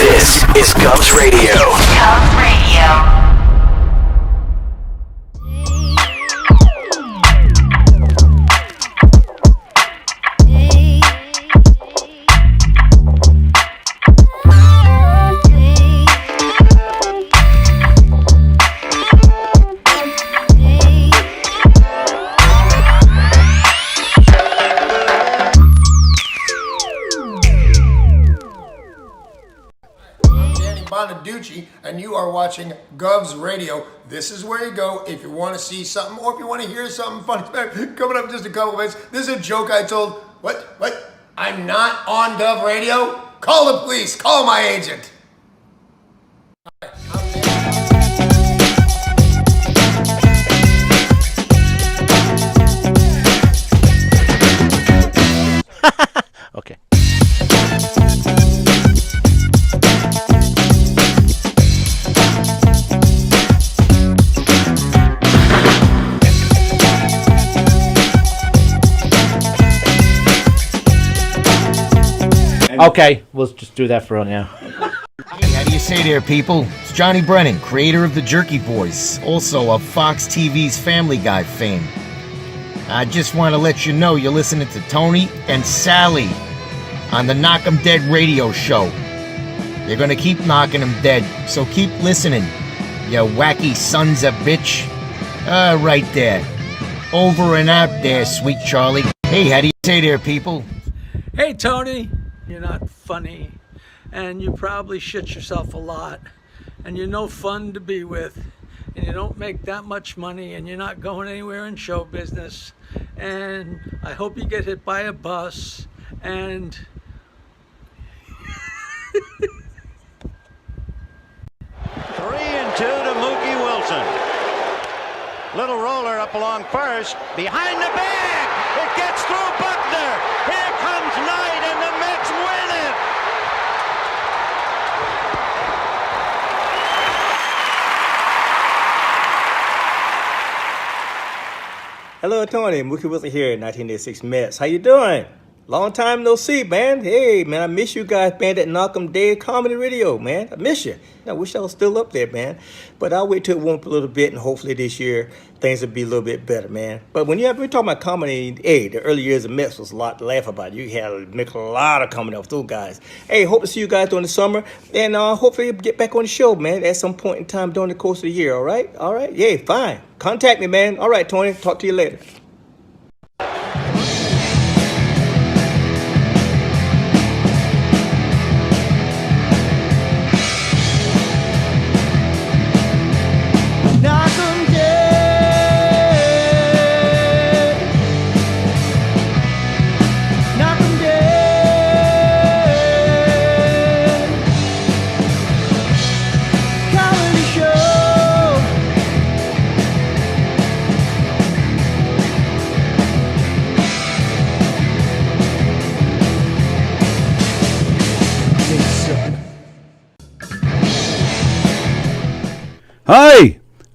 This is Govs Radio. Govs Radio. And you are watching Govs Radio. This is where you go if you want to see something or if you want to hear something funny. Coming up in just a couple of minutes. This is a joke I told. What? I'm not on Gov Radio? Call the police. Call my agent. Okay. Okay, we'll just do that for right now. Hey, how do you say there, people? It's Johnny Brennan, creator of the Jerky Voice, also of Fox TV's Family Guy fame. I just want to let you know you're listening to Tony and Sallie on the Knockem Dead radio show. They're gonna keep knocking them dead, so keep listening, you wacky sons of bitch. Right there. Over and out there, sweet Charlie. Hey, how do you say there, people? Hey, Tony. You're not funny, and you probably shit yourself a lot, and you're no fun to be with, and you don't make that much money, and you're not going anywhere in show business, and I hope you get hit by a bus, and... 3-2 to Mookie Wilson. Little roller up along first, behind the bag, it gets through Buckner, here comes Knight, and the Mets win it! Hello, Tony. Mookie Wilson here, 1986 Mets. How you doing? Long time no see, man. Hey, man, I miss you guys, man, that Knockem Day Comedy Radio, man. I miss you. I wish I was still up there, man. But I'll wait till it warm up a little bit, and hopefully this year things will be a little bit better, man. But when we're talking about comedy, hey, the early years of Mets was a lot to laugh about. You had to make a lot of comedy off those guys. Hey, hope to see you guys during the summer, and hopefully get back on the show, man, at some point in time during the course of the year, all right? All right? Yeah, fine. Contact me, man. All right, Tony. Talk to you later.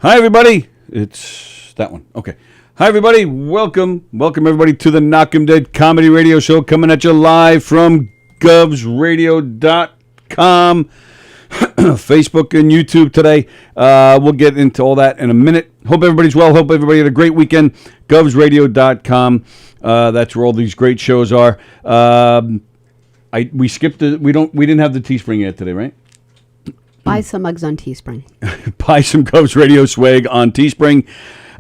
Hi everybody. It's that one. Okay. Hi everybody. Welcome everybody to the Knockem Dead Comedy Radio Show, coming at you live from govsradio.com, Facebook and YouTube today. We'll get into all that in a minute. Hope everybody's well. Hope everybody had a great weekend. govsradio.com. That's where all these great shows are. We didn't have the Teespring yet today, right? Buy some mugs on Teespring. Buy some Govs Radio swag on Teespring.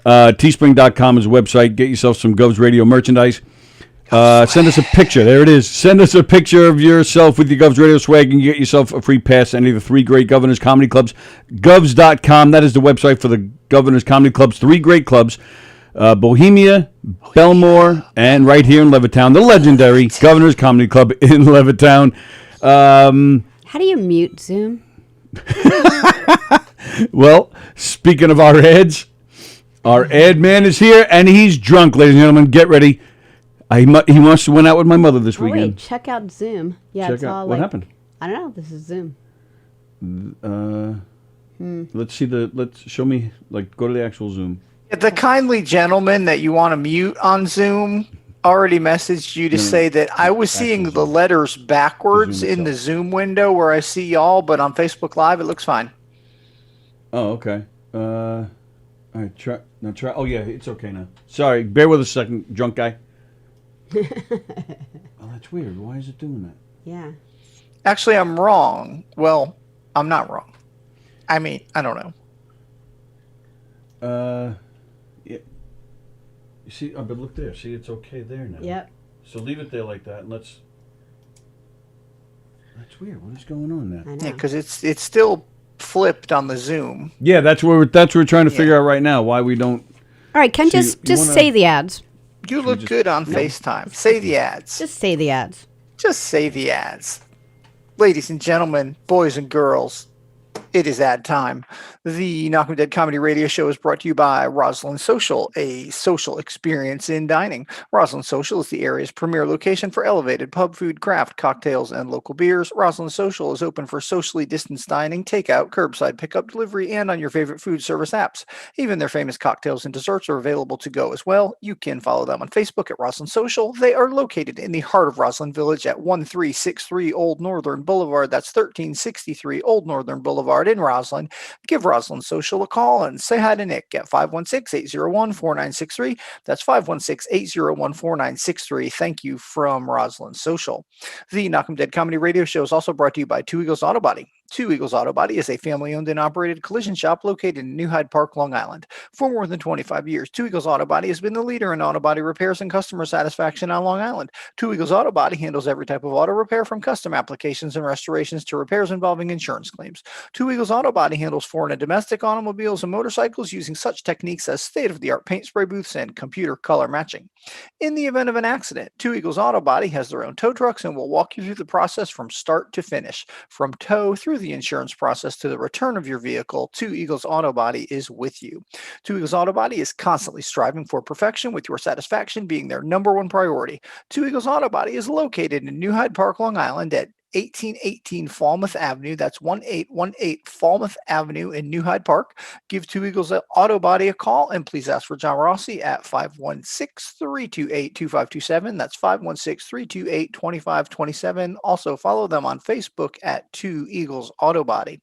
Teespring.com is a website. Get yourself some Govs Radio merchandise. Send us a picture. There it is. Send us a picture of yourself with your Govs Radio swag and get yourself a free pass to any of the three great Governors Comedy Clubs. Govs.com, that is the website for the Governors Comedy Clubs. Three great clubs. Bohemia, Belmore, and right here in Levittown, the legendary Governors Comedy Club in Levittown. How do you mute Zoom? Well, speaking of our ads, our ad man is here, and he's drunk, ladies and gentlemen. Get ready. He wants to went out with my mother this weekend. Wait, check out Zoom. Yeah, it's all what happened? I don't know. This is Zoom. Let's see show me, go to the actual Zoom. The kindly gentleman that you want to mute on Zoom already messaged you to say that I was seeing the letters backwards in the Zoom window where I see y'all, but on Facebook Live it looks fine. Oh, okay. All right, try. Oh, yeah, it's okay now. Sorry, bear with us a second, drunk guy. Oh, that's weird. Why is it doing that? Yeah. Actually, I'm wrong. Well, I'm not wrong. I mean, I don't know. Yeah. You see, but look there. See, it's okay there now. Yep. So leave it there like that, and let's. That's weird. What is going on there? Yeah, because it's still flipped on the Zoom. Yeah, that's what we're trying to figure out right now. Why we don't. All right, Ken, just say the ads. You look good on FaceTime. Say the ads. Just say the ads. Just say the ads. Ladies and gentlemen, boys and girls, it is ad time. The Knockem Dead Comedy Radio Show is brought to you by Roslyn Social, a social experience in dining. Roslyn Social is the area's premier location for elevated pub food, craft, cocktails, and local beers. Roslyn Social is open for socially distanced dining, takeout, curbside pickup, delivery, and on your favorite food service apps. Even their famous cocktails and desserts are available to go as well. You can follow them on Facebook at Roslyn Social. They are located in the heart of Roslyn Village at 1363 Old Northern Boulevard. That's 1363 Old Northern Boulevard in Roslyn. Give Roslyn Social a call and say hi to Nick at 516-801-4963. That's 516-801-4963. Thank you from Roslyn Social. The Knockem Dead Comedy Radio Show is also brought to you by Two Eagles Auto Body. Two Eagles Auto Body is a family-owned and operated collision shop located in New Hyde Park, Long Island. For more than 25 years, Two Eagles Auto Body has been the leader in auto body repairs and customer satisfaction on Long Island. Two Eagles Auto Body handles every type of auto repair from custom applications and restorations to repairs involving insurance claims. Two Eagles Auto Body handles foreign and domestic automobiles and motorcycles using such techniques as state-of-the-art paint spray booths and computer color matching. In the event of an accident, Two Eagles Auto Body has their own tow trucks and will walk you through the process from start to finish. From tow through the insurance process to the return of your vehicle, Two Eagles Auto Body is with you. Two Eagles Auto Body is constantly striving for perfection, with your satisfaction being their number one priority. Two Eagles Auto Body is located in New Hyde Park, Long Island at 1818 Falmouth Avenue. That's 1818 Falmouth Avenue in New Hyde Park. Give Two Eagles Auto Body a call and please ask for John Rossi at 516-328-2527. That's 516-328-2527. Also follow them on Facebook at Two Eagles Auto Body.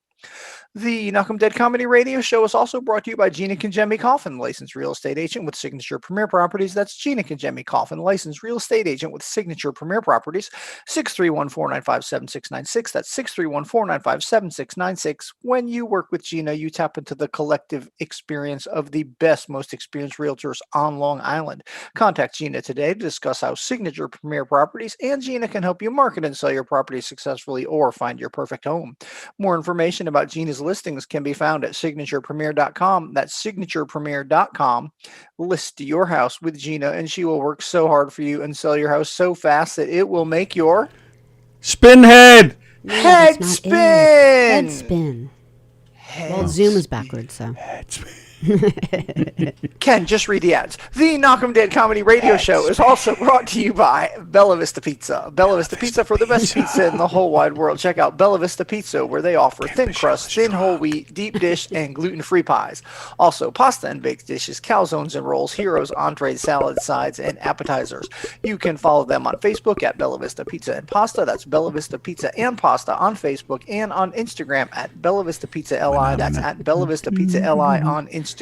The Knockem Dead Comedy Radio Show is also brought to you by Gina Conjemi Coffin, licensed real estate agent with Signature Premier Properties. That's Gina Conjemi Coffin, licensed real estate agent with Signature Premier Properties, 631-495-7696. That's 631-495-7696. When you work with Gina, you tap into the collective experience of the best, most experienced realtors on Long Island. Contact Gina today to discuss how Signature Premier Properties and Gina can help you market and sell your property successfully or find your perfect home. More information about Gina's listings can be found at signaturepremier.com. That's signaturepremier.com. List your house with Gina, and she will work so hard for you and sell your house so fast that it will make your spin head spin. Head spin. Well, Zoom is backwards, so. Head spin. Ken, just read the ads. The Knockem Dead Comedy Radio Show is also brought to you by Bella Vista Pizza. Bella Vista Pizza for the best pizza in the whole wide world. Check out Bella Vista Pizza, where they offer thin crust, thin whole wheat, deep dish, and gluten-free pies. Also, pasta and baked dishes, calzones and rolls, heroes, entrees, salads, sides, and appetizers. You can follow them on Facebook at Bella Vista Pizza and Pasta. That's Bella Vista Pizza and Pasta on Facebook, and on Instagram at Bella Vista Pizza LI. That's at Bella Vista Pizza LI on Instagram.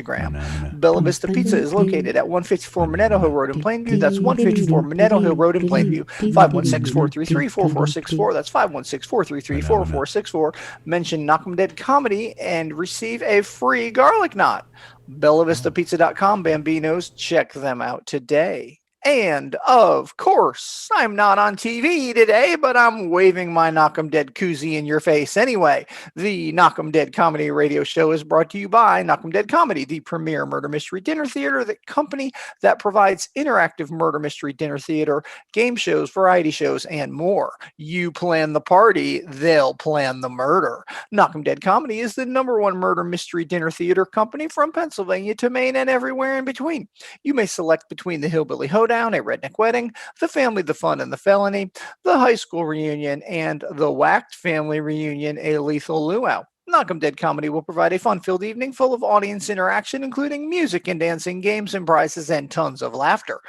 Bella Vista Pizza is located at 154 Minetto Hill Road in Plainview. That's 154 Minetto Hill Road in Plainview. 516-433-4464. That's 516-433-4464. Mention Knockem Dead Comedy and receive a free garlic knot. BellaVistaPizza.com, Bambinos. Check them out today. And, of course, I'm not on TV today, but I'm waving my Knockem Dead koozie in your face anyway. The Knockem Dead Comedy Radio Show is brought to you by Knockem Dead Comedy, the premier murder mystery dinner theater, the company that provides interactive murder mystery dinner theater, game shows, variety shows, and more. You plan the party, they'll plan the murder. Knockem Dead Comedy is the #1 murder mystery dinner theater company from Pennsylvania to Maine and everywhere in between. You may select between the Hillbilly Hoedown, a redneck wedding, the family, the fun, and the felony, the high school reunion, and the whacked family reunion, a lethal luau. Knockem Dead Comedy will provide a fun-filled evening full of audience interaction, including music and dancing, games and prizes, and tons of laughter.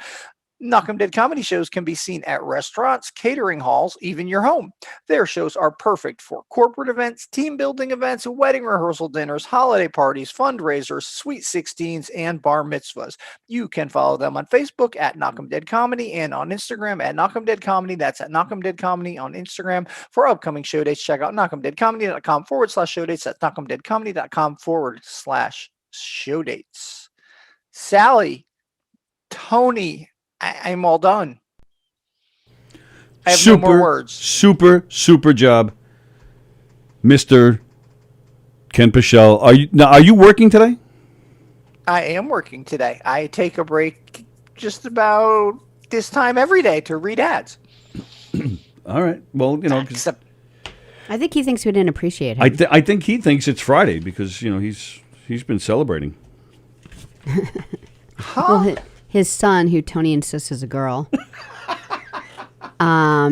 Knockem Dead comedy shows can be seen at restaurants, catering halls, even your home. Their shows are perfect for corporate events, team building events, wedding rehearsal dinners, holiday parties, fundraisers, sweet 16s, and bar mitzvahs. You can follow them on Facebook at Knockem Dead Comedy and on Instagram at Knockem Dead Comedy. That's at Knockem Dead Comedy on Instagram. For upcoming show dates, check out knockemdeadcomedy.com/show dates. That's knockemdeadcomedy.com/show dates. Sallie, Tony, I'm all done. I have no more words. Super job, Mr. Ken Pichel. Are you working today? I am working today. I take a break just about this time every day to read ads. All right. Well, Except I think he thinks we didn't appreciate him. I think he thinks it's Friday because he's been celebrating. Well, his son, who Tony insists is a girl,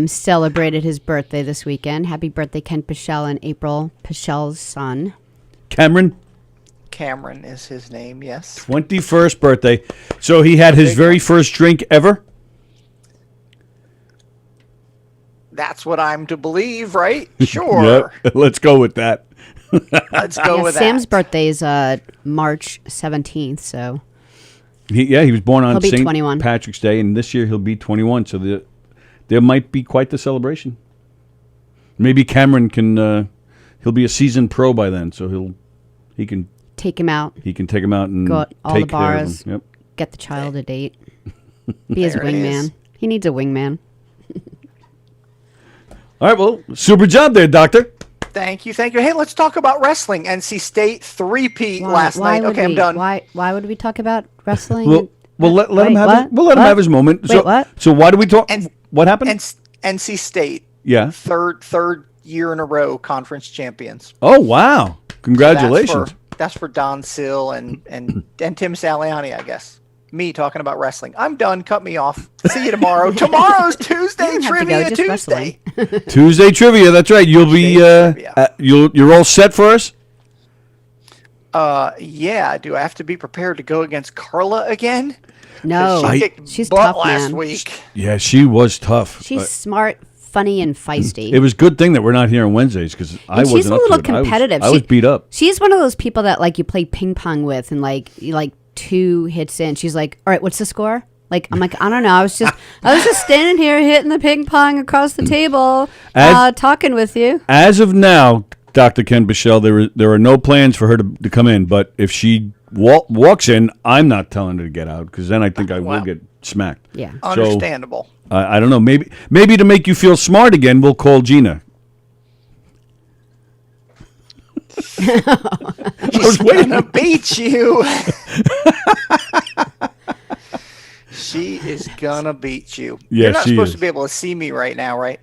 celebrated his birthday this weekend. Happy birthday, Ken Pichel and April Pichel's son. Cameron is his name, yes. 21st birthday. So he had his very first drink ever? That's what I'm to believe, right? Sure. Yep. Let's go with that. Let's go with Sam's that. birthday is March 17th, so... He was born on He'll be St. 21. Patrick's Day, and this year he'll be 21, so there might be quite the celebration. Maybe Cameron can... he'll be a seasoned pro by then, so he can... Take him out. He can take him out and go out all take the care of bars. him. Yep. Get the child a date. Be his There it is. wingman. He needs a wingman. All right, well, super job there, Doctor. Thank you. Hey, let's talk about wrestling. NC State 3-peat last night. would Okay, I'm we- done. Why would we talk about wrestling? Well, let him Wait, have what? we'll let him What? have his moment. Wait, what? So why do we talk? And- What happened? NC State, Yeah. third year in a row conference champions. Oh, wow. Congratulations. That's for Don Sill and Tim Saliani, I guess. Me talking about wrestling. I'm done. Cut me off. See you tomorrow. Tomorrow's Tuesday You don't have to go, Trivia just Tuesday. Tuesday trivia. That's right. You'll be Trivia. you're all set for us. Yeah. Do I have to be prepared to go against Carla again? No, She kicked she's butt tough, last man. week. Yeah, she was tough. She's smart, funny, and feisty. It was a good thing that we're not here on Wednesdays because I And she's wasn't a up to little it. I was- competitive. I was beat up. She's one of those people that like you play ping pong with, and like you like 2 hits in, she's like, "All right, what's the score?" Like I'm like, I don't know. I was just standing here hitting the ping pong across the table, talking with you. As of now, Dr. Ken Pichel, there are no plans for her to come in. But if she walks in, I'm not telling her to get out because then I think I will get smacked. Yeah, Understandable. So, I don't know. Maybe to make you feel smart again, we'll call Gina. She's gonna beat you. She is gonna beat you. Yeah, You're not she supposed is. to be able to see me right now, right?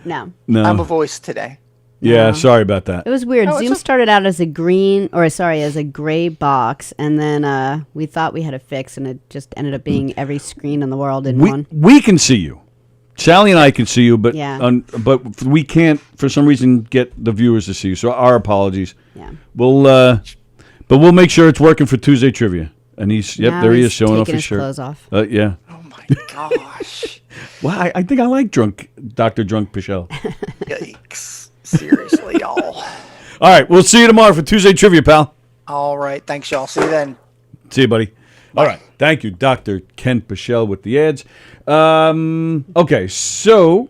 no. I'm a voice today. Yeah, sorry about that. It was weird. No, it's Zoom okay. started out as a gray box, and then we thought we had a fix, and it just ended up being every screen in the world in one. We can see you. Sally and I can see you, but Yeah. but we can't for some reason get the viewers to see you. So our apologies. Yeah. But we'll make sure it's working for Tuesday trivia. And Now there he he's is showing off taking his his shirt. clothes off. Yeah. Oh my gosh. Well, I think I like Dr. Drunk Pichel. Yikes. Seriously, y'all. All right, we'll see you tomorrow for Tuesday trivia, pal. All right. Thanks, y'all. See you then. See you, buddy. All right. Thank you, Dr. Ken Pichel with the ads. Okay, so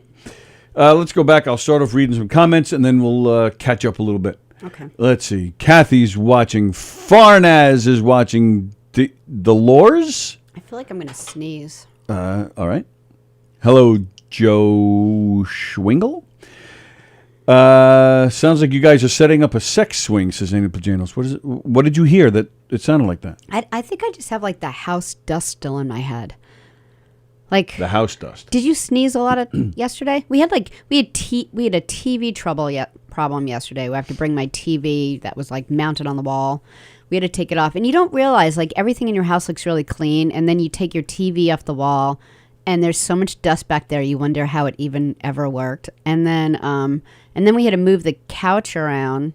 let's go back. I'll start off reading some comments, and then we'll catch up a little bit. Okay. Let's see. Kathy's watching. Farnaz is watching Dolores. I feel like I'm gonna sneeze. All right. Hello, Joe Schwingle. Sounds like you guys are setting up a sex swing, says Anna Pajanos. What is it? What did you hear that it sounded like that? I think I just have like the house dust still in my head. Like The house dust. Did you sneeze a lot yesterday? We had a TV problem yesterday. We have to bring my TV that was like mounted on the wall. We had to take it off, and you don't realize like everything in your house looks really clean, and then you take your TV off the wall, and there's so much dust back there. You wonder how it even ever worked. And then we had to move the couch around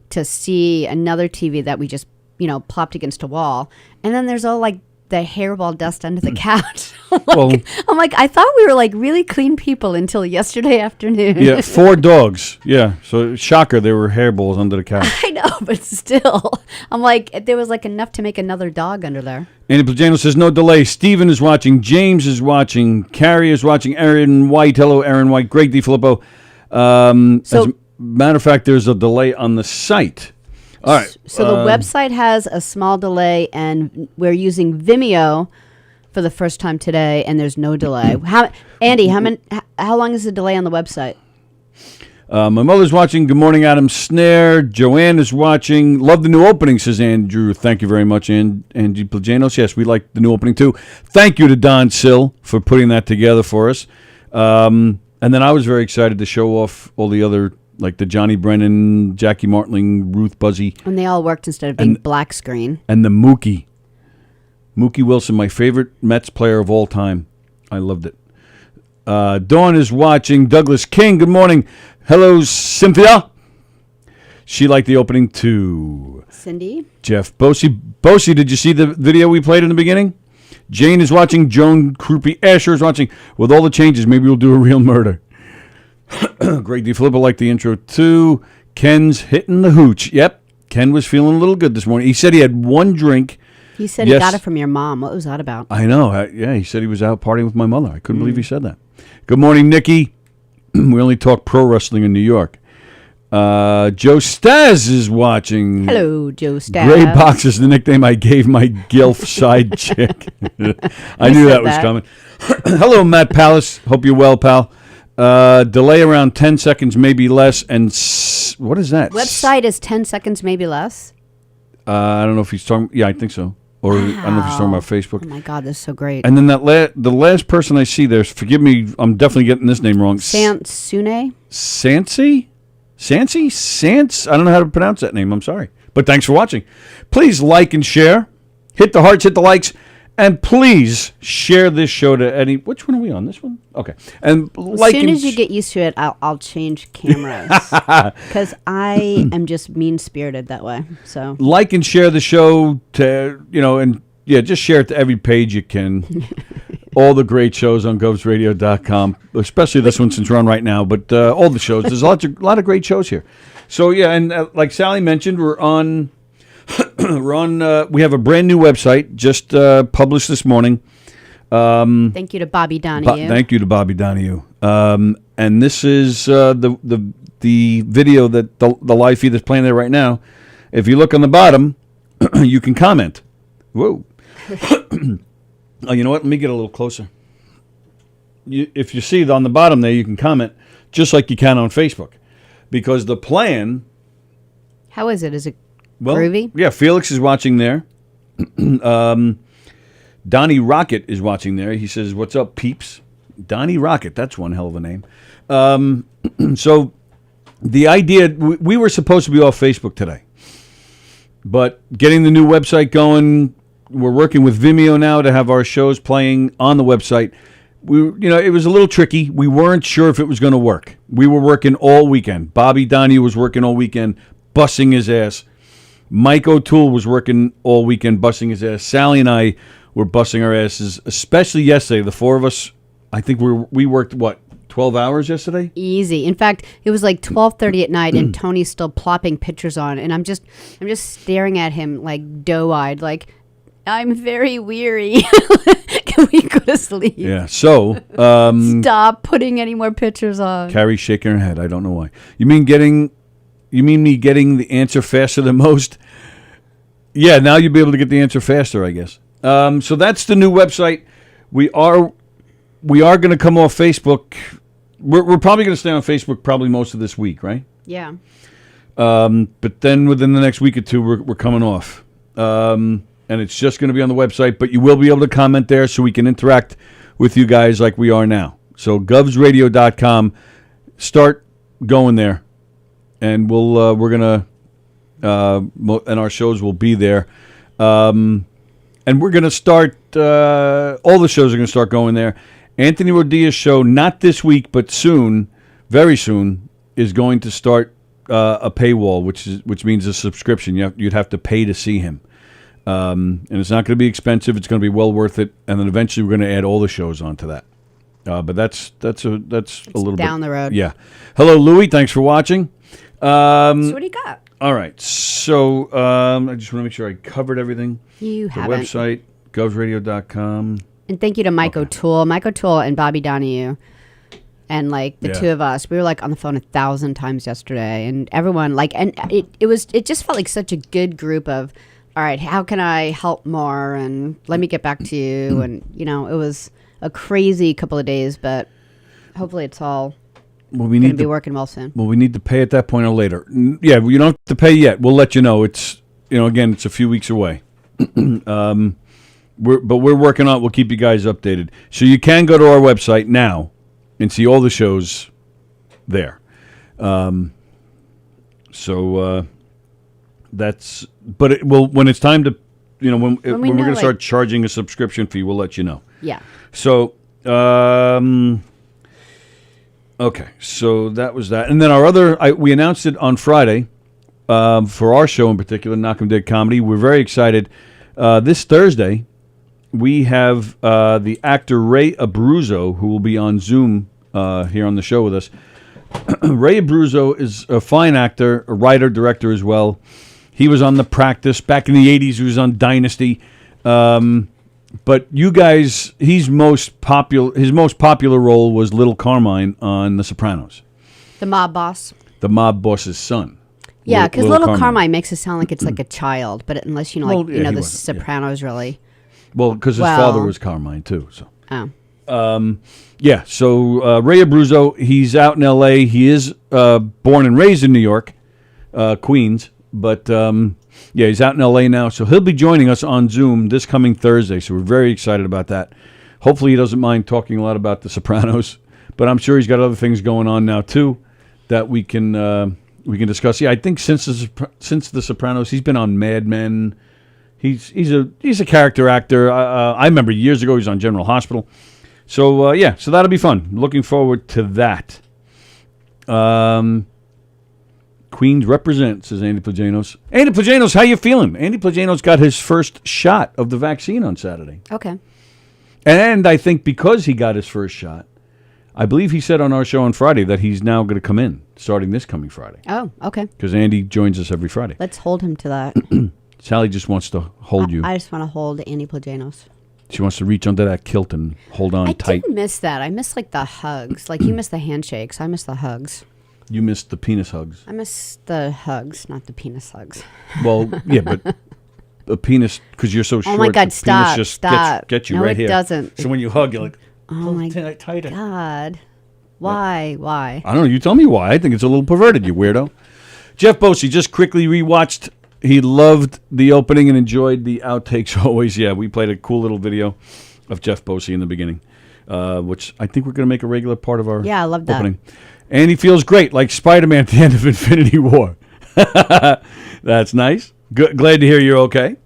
to see another TV that we just plopped against a wall, and then there's all like the hairball dust under the couch. Well, I'm like, I thought we were like really clean people until yesterday afternoon. yeah, 4 dogs. Yeah, so shocker, there were hairballs under the couch. I know, but still, I'm like, there was like enough to make another dog under there. Andy Plagano says, no delay. Steven is watching. James is watching. Carrie is watching. Aaron White. Hello, Aaron White. Greg DiFilippo. As a matter of fact, there's a delay on the site. All right. So the website has a small delay, and we're using Vimeo for the first time today, and there's no delay. Andy, how long is the delay on the website? My mother's watching. Good morning, Adam Snare. Joanne is watching. Love the new opening, says Andrew. Thank you very much, Angie Plajanos. Yes, we like the new opening, too. Thank you to Don Sill for putting that together for us. And then I was very excited to show off all the other, like the Johnny Brennan, Jackie Martling, Ruth Buzzy. And they all worked instead of being black screen. And the Mookie. Mookie Wilson, my favorite Mets player of all time. I loved it. Dawn is watching. Douglas King, good morning. Hello, Cynthia. She liked the opening too. Cindy? Jeff Bosey, did you see the video we played in the beginning? Jane is watching. Joan Krupe Asher is watching. With all the changes, maybe we'll do a real murder. Greg DiFilippo liked the intro too. Ken's hitting the hooch. Yep, Ken was feeling a little good this morning. He said he had one drink. He said he got it from your mom. What was that about? I know. Yeah, he said he was out partying with my mother. I couldn't believe he said that. Good morning, Nikki. We only talk pro wrestling in New York. Joe Staz is watching. Hello, Joe Staz. Gray Box is the nickname I gave my GILF side chick. I knew that was coming. Hello, Matt Pallas. Hope you're well, pal. Delay around 10 seconds, maybe less. And what is that? Website is 10 seconds, maybe less. I don't know if he's talking. Yeah, I think so. Or I don't know if he's talking about Facebook. Oh my God, this is so great. And then the last person I see there, forgive me, I'm definitely getting this name wrong. Sansune? Sancy? Sans? I don't know how to pronounce that name. I'm sorry. But thanks for watching. Please like and share. Hit the hearts, hit the likes. And please share this show to any. Which one are we on? This one? Okay. And as soon as you get used to it, I'll change cameras because I am just mean spirited that way. So like and share the show to and just share it to every page you can. All the great shows on govsradio.com, especially this one since we're on right now. But all the shows, there's a lot of great shows here. So yeah, and like Sallie mentioned, we're on. We have a brand new website just published this morning. Thank you to Bobby Donahue. Thank you to Bobby Donahue. And this is the video that the live feed that's playing there right now. If you look on the bottom, you can comment. Whoa. Oh, you know what? Let me get a little closer. If you see it on the bottom there, you can comment just like you can on Facebook. Because the plan... How is it? Is it groovy? Yeah, Felix is watching there. Donnie Rocket is watching there. He says, "What's up, peeps?" Donnie Rocket, that's one hell of a name. So the idea, we were supposed to be off Facebook today. But getting the new website going, we're working with Vimeo now to have our shows playing on the website. It was a little tricky. We weren't sure if it was going to work. We were working all weekend. Bobby Donahue was working all weekend, busting his ass. Mike O'Toole was working all weekend, busting his ass. Sallie and I were busting our asses, especially yesterday. The four of us, I think we worked, 12 hours yesterday? Easy. In fact, it was like 12:30 at night, and Tony's still plopping pictures on, and I'm just staring at him like doe-eyed, like, I'm very weary. Can we go to sleep? Yeah, so... Stop putting any more pictures on. Carrie's shaking her head. I don't know why. You mean me getting the answer faster than most? Yeah, now you'll be able to get the answer faster, I guess. So that's the new website. We are going to come off Facebook. We're probably going to stay on Facebook probably most of this week, right? Yeah. But then within the next week or two, we're coming off. And it's just going to be on the website, but you will be able to comment there so we can interact with you guys like we are now. So govsradio.com, start going there, and we're going to and our shows will be there. And we're going to start all the shows are going to start going there. Anthony Rodia's show, not this week, but soon, very soon, is going to start a paywall, which means a subscription. You'd have to pay to see him. And it's not going to be expensive. It's going to be well worth it. And then eventually we're going to add all the shows onto that. But that's a little down bit the road. Yeah. Hello, Louie. Thanks for watching. So what do you got? All right. So I just want to make sure I covered everything. You the haven't. Website, govsradio.com. And thank you to Mike O'Toole. Mike O'Toole and Bobby Donahue. And like the two of us, we were like on the phone 1,000 times yesterday, and everyone and it just felt like such a good group of, all right, how can I help more, and let me get back to you, and it was a crazy couple of days, but hopefully it's all going to be working well soon. Well, we need to pay at that point or later. Yeah, you don't have to pay yet. We'll let you know. It's again, it's a few weeks away. We're working on it. We'll keep you guys updated. So you can go to our website now and see all the shows there. That's. But it will when it's time to, when we're going to start charging a subscription fee, we'll let you know. Yeah. So, okay. So that was that, and then our other. We announced it on Friday for our show in particular, Knockem Dead Comedy. We're very excited. This Thursday, we have the actor Ray Abruzzo, who will be on Zoom here on the show with us. Ray Abruzzo is a fine actor, a writer, director as well. He was on The Practice. Back in the 80s, he was on Dynasty. But you guys, his most popular role was Little Carmine on The Sopranos. The mob boss. The mob boss's son. Yeah, because Little Carmine makes it sound like it's like a child, but unless The wasn't, Sopranos really. Well, because his father was Carmine too. So. Oh. Yeah. So Ray Abruzzo, he's out in L.A. He is born and raised in New York, Queens, but he's out in L.A. now. So he'll be joining us on Zoom this coming Thursday. So we're very excited about that. Hopefully he doesn't mind talking a lot about The Sopranos, but I'm sure he's got other things going on now too that we can discuss. Yeah, I think since The Sopranos, he's been on Mad Men. He's a character actor. I remember years ago he was on General Hospital. So so that'll be fun. Looking forward to that. Queens represent, says Andy Plajanos. Andy Plajanos, how you feeling? Andy Plajanos got his first shot of the vaccine on Saturday. Okay. And I think because he got his first shot, I believe he said on our show on Friday that he's now going to come in starting this coming Friday. Oh, okay. Because Andy joins us every Friday. Let's hold him to that. Sallie just wants to hold you. I just want to hold Andy Plajanos. She wants to reach under that kilt and hold on tight. I did miss that. I miss the hugs. Like you miss the handshakes. I miss the hugs. You missed the penis hugs. I miss the hugs, not the penis hugs. Well, yeah, but a penis, because you're so short. Oh my God, stop, penis just stop. Gets you no, right it here. Doesn't. So when you hug, you're like, oh my tighter. God. Why? Why? I don't know. You tell me why. I think it's a little perverted, you weirdo. Jeff Bosey just quickly rewatched. He loved the opening and enjoyed the outtakes always. Yeah, we played a cool little video of Jeff Bosey in the beginning, which I think we're going to make a regular part of our I love that. opening. And he feels great, like Spider-Man at the end of Infinity War. That's nice. Good. Glad to hear you're okay.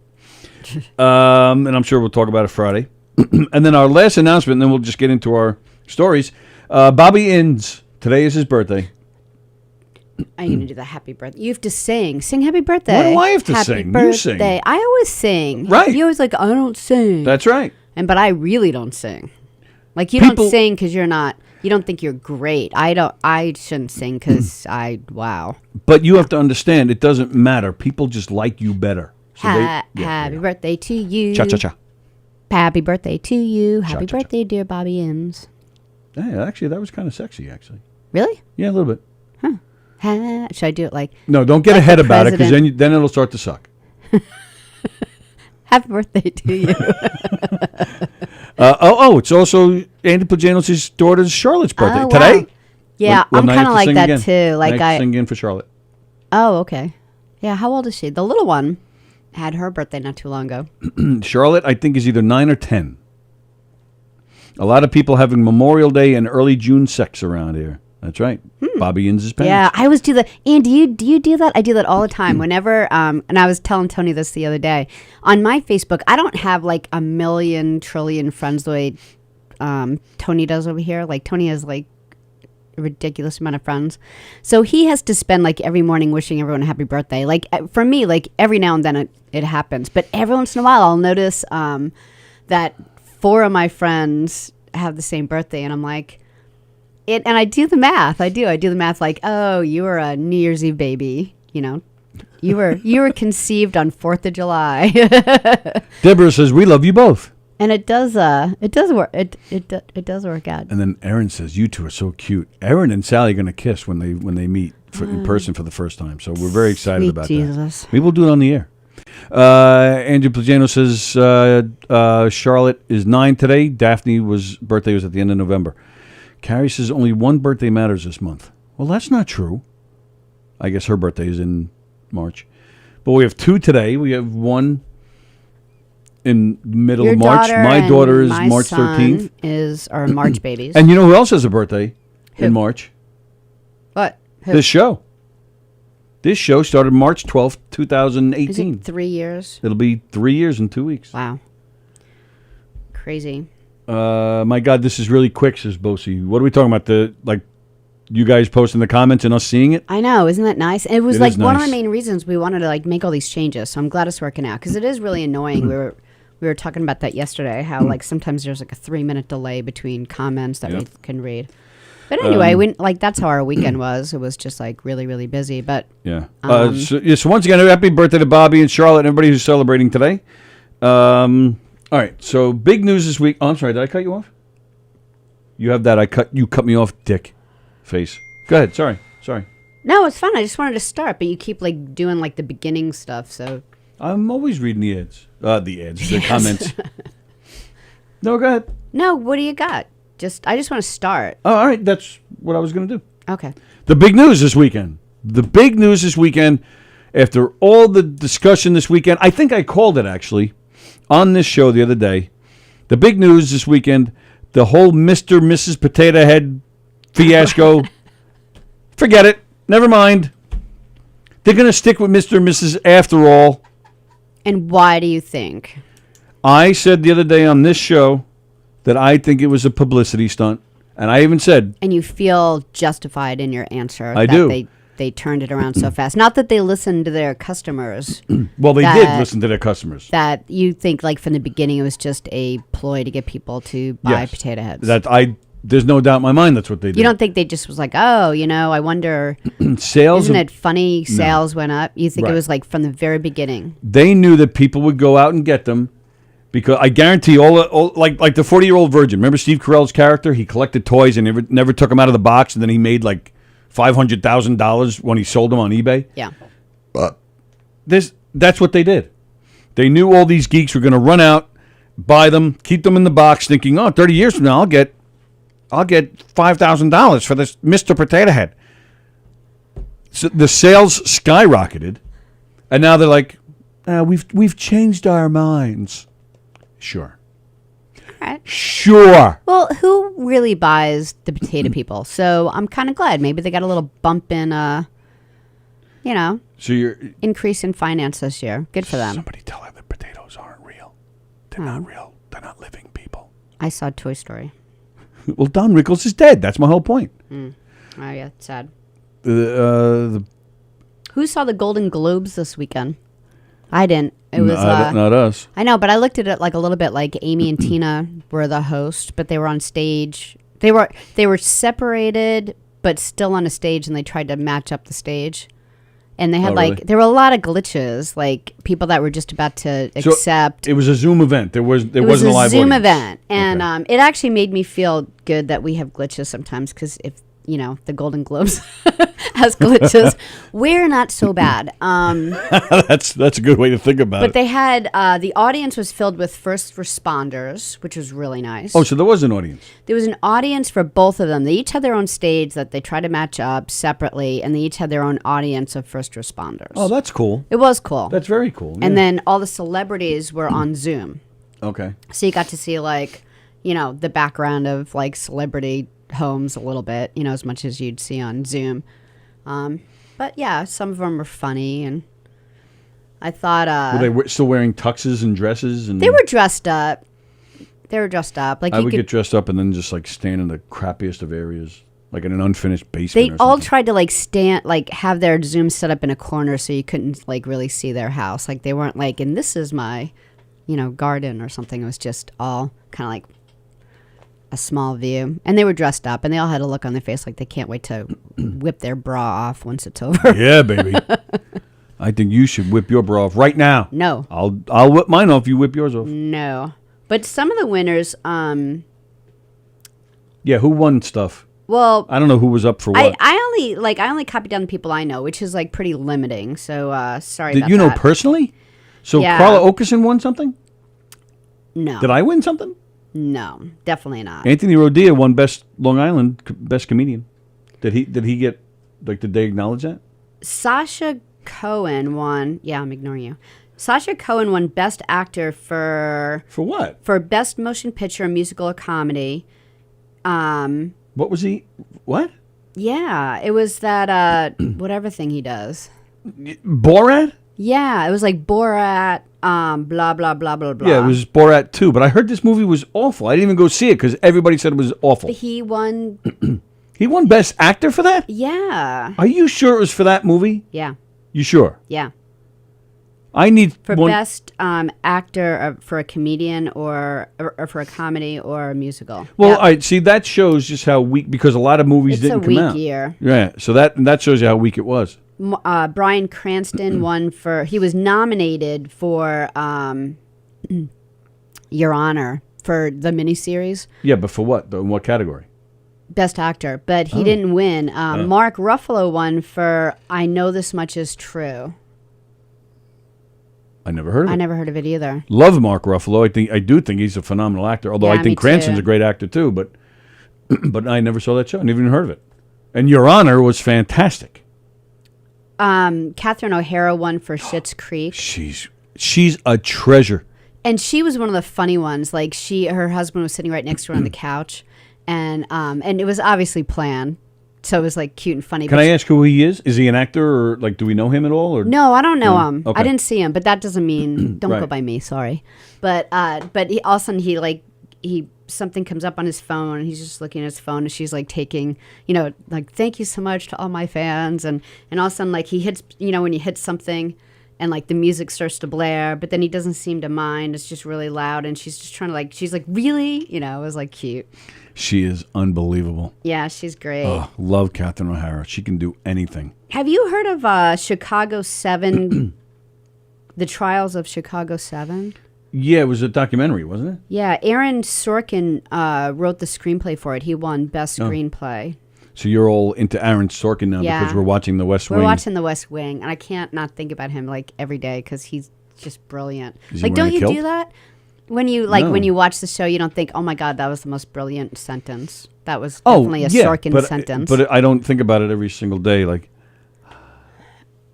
And I'm sure we'll talk about it Friday. And then our last announcement, and then we'll just get into our stories. Bobby Inns, today is his birthday. Are you going to do the happy birthday? You have to sing. Sing happy birthday. What do I have to happy sing? Birthday. You sing. I always sing. Right. You always like, I don't sing. That's right. But I really don't sing. Like, you don't sing because you don't think you're great. I shouldn't sing because wow. But you have to understand, it doesn't matter. People just like you better. So happy birthday to you. Cha-cha-cha. Happy birthday to you. Happy Cha-cha-cha. birthday, dear Bobby Inns. Yeah, actually, that was kind of sexy, actually. Really? Yeah, a little bit. Should I do it like... No, don't get ahead about it, because then it'll start to suck. Happy birthday to you. It's also Andy Plajanos' daughter's Charlotte's birthday. Oh, wow. Today? Yeah, Well, I'm now you kind have of to like sing that again. too. Like Now you have to sing again for Charlotte. Oh, okay. Yeah, how old is she? The little one had her birthday not too long ago. Charlotte, I think, is either 9 or 10. A lot of people having Memorial Day and early June sex around here. That's right. Bobby Inns' parents. Yeah, I always do that. And do you do that? I do that all the time. Whenever, and I was telling Tony this the other day. On my Facebook, I don't have like a million trillion friends the way Tony does over here. Like Tony has like a ridiculous amount of friends. So he has to spend like every morning wishing everyone a happy birthday. Like for me, like every now and then it happens. But every once in a while I'll notice that 4 of my friends have the same birthday. And I'm like, and I do the math. I do the math like, oh, you were a New Year's Eve baby, you know. You were conceived on 4th of July. Deborah says, we love you both. And it does work. It does work out. And then Erin says, you two are so cute. Erin and Sallie are going to kiss when they meet in person for the first time. So we're very excited about Jesus. that. Maybe we'll do it on the air. Andrew Plagano says, Charlotte is 9 today. Daphne's birthday was at the end of November. Carrie says only one birthday matters this month. Well, that's not true. I guess her birthday is in March. But we have 2 today. We have one in the middle of March. My daughter is March 13th. Are March babies. And you know who else has a birthday in March? What? Who? This show. This show started March 12th, 2018. Is it 3 years? It'll be 3 years in 2 weeks. Wow. Crazy. My God, this is really quick, says Bosie. What are we talking about? You guys posting the comments and us seeing it? I know, isn't that nice? It was It is one of nice. the main reasons we wanted to make all these changes. So I'm glad it's working out because it is really annoying. we were talking about that yesterday. How sometimes there's a 3-minute delay between comments that we can read. But anyway, that's how our weekend was. It was just really, really busy. But yeah. So once again, happy birthday to Bobby and Charlotte and everybody who's celebrating today. All right. So big news this week. Oh, I'm sorry. Did I cut you off? You have that. You cut me off, dick. Face. Go ahead. Sorry. no, it's fun. I just wanted to start, but you keep doing the beginning stuff. So I'm always reading the ads. The comments. No, go ahead. no, what do you got? I just want to start. Oh, all right. That's what I was going to do. Okay. The big news this weekend. After all the discussion this weekend, I think I called it actually on this show the other day. The big news this weekend, the whole Mr. Mrs. Potato Head fiasco. Forget it. Never mind. They're going to stick with Mr. and Mrs. after all. And why do you think? I said the other day on this show that I think it was a publicity stunt. And I even said... And you feel justified in your answer. I that do. They turned it around so fast. Not that they listened to their customers. Well, they did listen to their customers. That you think from the beginning it was just a ploy to get people to buy potato heads. There's no doubt in my mind that's what they did. You don't think they just was I wonder... Sales... Isn't it funny sales went up? You think it was from the very beginning? They knew that people would go out and get them because I guarantee all like the 40-year-old virgin. Remember Steve Carell's character? He collected toys and never took them out of the box, and then he made $500,000 when he sold them on eBay. Yeah. That's what they did. They knew all these geeks were going to run out, buy them, keep them in the box, thinking, 30 years from now I'll get $5,000 for this Mr. Potato Head. So the sales skyrocketed, and now they're like, we've changed our minds. Sure. Right. Sure. Well, who really buys the potato people? So I'm kind of glad. Maybe they got a little bump in, So you're increase in finance this year. Good for them. Somebody tell her the potatoes aren't real. They're not real. They're not living people. I saw Toy Story. Well, Don Rickles is dead. That's my whole point. Oh yeah, it's sad. The Who saw the Golden Globes this weekend? I didn't. It was not us. I know, but I looked at it a little bit like Amy and Tina were the host, but they were on stage. They were separated, but still on a stage, and they tried to match up the stage. And they had really? There were a lot of glitches, like people that were just about to accept. So it was a Zoom event. There wasn't a live Zoom audience. event, and it actually made me feel good that we have glitches sometimes because if the Golden Globes has glitches, we're not so bad. That's a good way to think about it. But they had the audience was filled with first responders, which was really nice. Oh, so there was an audience. There was an audience for both of them. They each had their own stage that they tried to match up separately, and they each had their own audience of first responders. Oh, that's cool. It was cool. That's very cool. And yeah. then all the celebrities were on Zoom. Okay. So you got to see the background of celebrity homes a little bit, as much as you'd see on Zoom. But yeah, some of them were funny, and I thought were they still wearing tuxes and dresses? And they were dressed up. Like I would get dressed up and then just stand in the crappiest of areas like in an unfinished basement. They or all something. tried to like stand, like have their Zoom set up in a corner so you couldn't like really see their house. Like they weren't like, and this is my, garden or something. It was just all kind of like a small view. And they were dressed up, and they all had a look on their face like they can't wait to whip their bra off once it's over. Yeah, baby. I think you should whip your bra off right now. No. I'll whip mine off. You whip yours off. No. But some of the winners, Yeah, who won stuff? well, I don't know who was up for what. I only copied down the people I know, which is like pretty limiting. So sorry Did about you know that. personally? So Yeah. Carla Okerson won something? No. Did I win something? No, definitely not. Anthony Rodia won Best Long Island Best Comedian. Did he get, like, did they acknowledge that? Sasha Cohen won. Yeah, I'm ignoring you. Sasha Cohen won Best Actor for what? For Best Motion Picture, Musical, or Comedy. What was he? What? Yeah, it was that whatever thing he does. Borat? Yeah, it was like Borat. Blah blah blah blah blah. Yeah, it was Borat 2, but I heard this movie was awful. I didn't even go see it because everybody said it was awful. He won. He won Best Actor for that? Yeah. Are you sure it was for that movie? Yeah. You sure? Yeah. I need For one. best actor for a comedian or for a comedy or a musical. Well, Yep. I see that shows just how weak, because a lot of movies It's didn't a come weak out. year. Yeah, so that shows you how weak it was. Bryan Cranston won for. He was nominated for Your Honor for the miniseries. Yeah, but for what? In what category? Best actor, but he didn't win. Mark Ruffalo won for I Know This Much Is True. I never heard of it. I never heard of it either. Love Mark Ruffalo. I do think he's a phenomenal actor. Although Yeah, I me think Cranston's too. a great actor too. But but I never saw that show. I never even heard of it. And Your Honor was fantastic. Catherine O'Hara won for Schitt's Creek. She's a treasure. And she was one of the funny ones. Like her husband was sitting right next to her on the couch, and it was obviously planned, so it was like cute and funny. Can I ask who he is? Is he an actor, or like do we know him at all? Or No, I don't know him. Okay. I didn't see him, but that doesn't mean don't go Right. by me. Sorry, but he, all of a sudden he something comes up on his phone, and he's just looking at his phone, and she's like taking, like thank you so much to all my fans, and all of a sudden like he hits, when you hit something. And like the music starts to blare, but then he doesn't seem to mind. It's just really loud, and she's just trying to she's like, really? It was like cute. She is unbelievable. Yeah, she's great. Oh, love Catherine O'Hara. She can do anything. Have you heard of Chicago 7, The Trials of Chicago 7? Yeah, it was a documentary, wasn't it? Yeah, Aaron Sorkin wrote the screenplay for it. He won Best Screenplay. So you're all into Aaron Sorkin now Yeah. because we're watching The West Wing. We're watching The West Wing, and I can't not think about him like every day because he's just brilliant. Is he Like, wearing don't a you kilt? do that? When you No. when you watch the show, you don't think, "Oh my God, that was the most brilliant sentence." That was definitely a Sorkin sentence. But I don't think about it every single day. Like,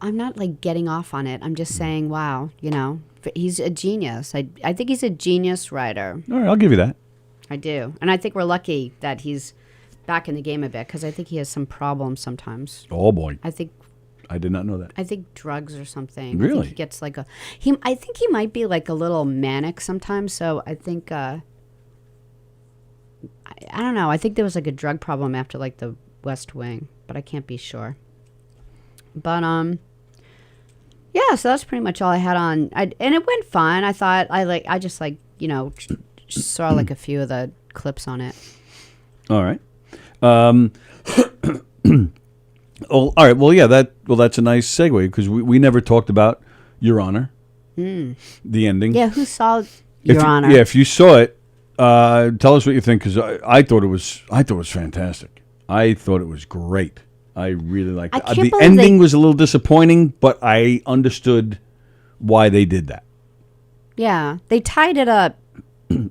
I'm not like getting off on it. I'm just saying, wow, he's a genius. I think he's a genius writer. all right, I'll give you that. I do, and I think we're lucky that he's back in the game a bit because I think he has some problems sometimes. Oh boy, I think did not know that. I think drugs or something. I Really? think he gets like I think he might be like a little manic sometimes. So I think I don't know. I think there was like a drug problem after like the West Wing, but I can't be sure. But yeah. So that's pretty much all I had on. And it went fine. I thought I just saw like a few of the clips on it. All right. Oh, all right. Well, yeah. That's a nice segue because we never talked about Your Honor, the ending. Yeah. Who saw Your Honor? Yeah, if you saw it, tell us what you think because I thought it was fantastic. I thought it was great. I really liked it. can't The believe ending was a little disappointing, but I understood why they did that. Yeah. They tied it up.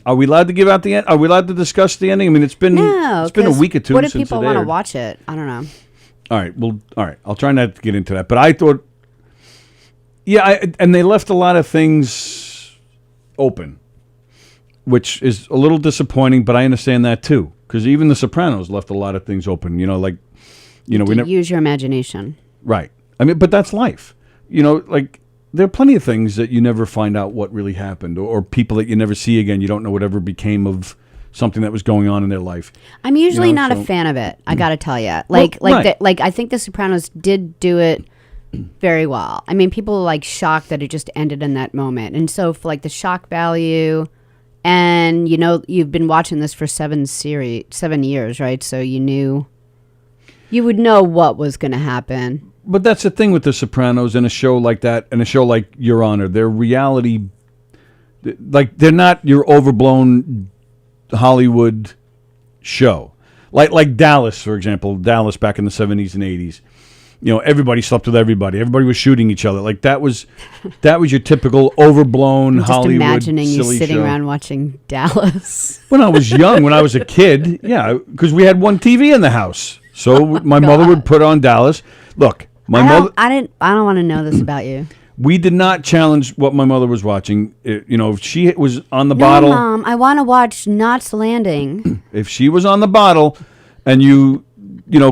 Are we allowed to give out the end? Are we allowed to discuss the ending? I mean, it's been a 'cause week or two what if since people it want to aired. watch it? I don't know. All right. Well, all right. I'll try not to get into that. But I thought, yeah, and they left a lot of things open, which is a little disappointing. But I understand that too, because even The Sopranos left a lot of things open. We never Use your imagination. right. I mean, but that's life. Like there are plenty of things that you never find out what really happened, or people that you never see again. You don't know whatever became of something that was going on in their life. I'm usually not so- a fan of it. I got to tell you. Like I think The Sopranos did do it very well. I mean, people were like shocked that it just ended in that moment. And so for like the shock value, and you've been watching this for 7 years, right? So you would know what was going to happen. But that's the thing with The Sopranos and a show like that and a show like Your Honor. They're reality, like they're not your overblown Hollywood show. Like Dallas, for example. Dallas back in the 70s and 80s. Everybody slept with everybody. Everybody was shooting each other. Like that was your typical overblown I'm just Hollywood imagining you silly sitting show. around watching Dallas. When I was young, when I was a kid, yeah, because we had one TV in the house. So my mother would put on Dallas. Look, mother. I don't want to know this about you. We did not challenge what my mother was watching. If she was on the bottle. Mom, I want to watch Knots Landing. If she was on the bottle, and you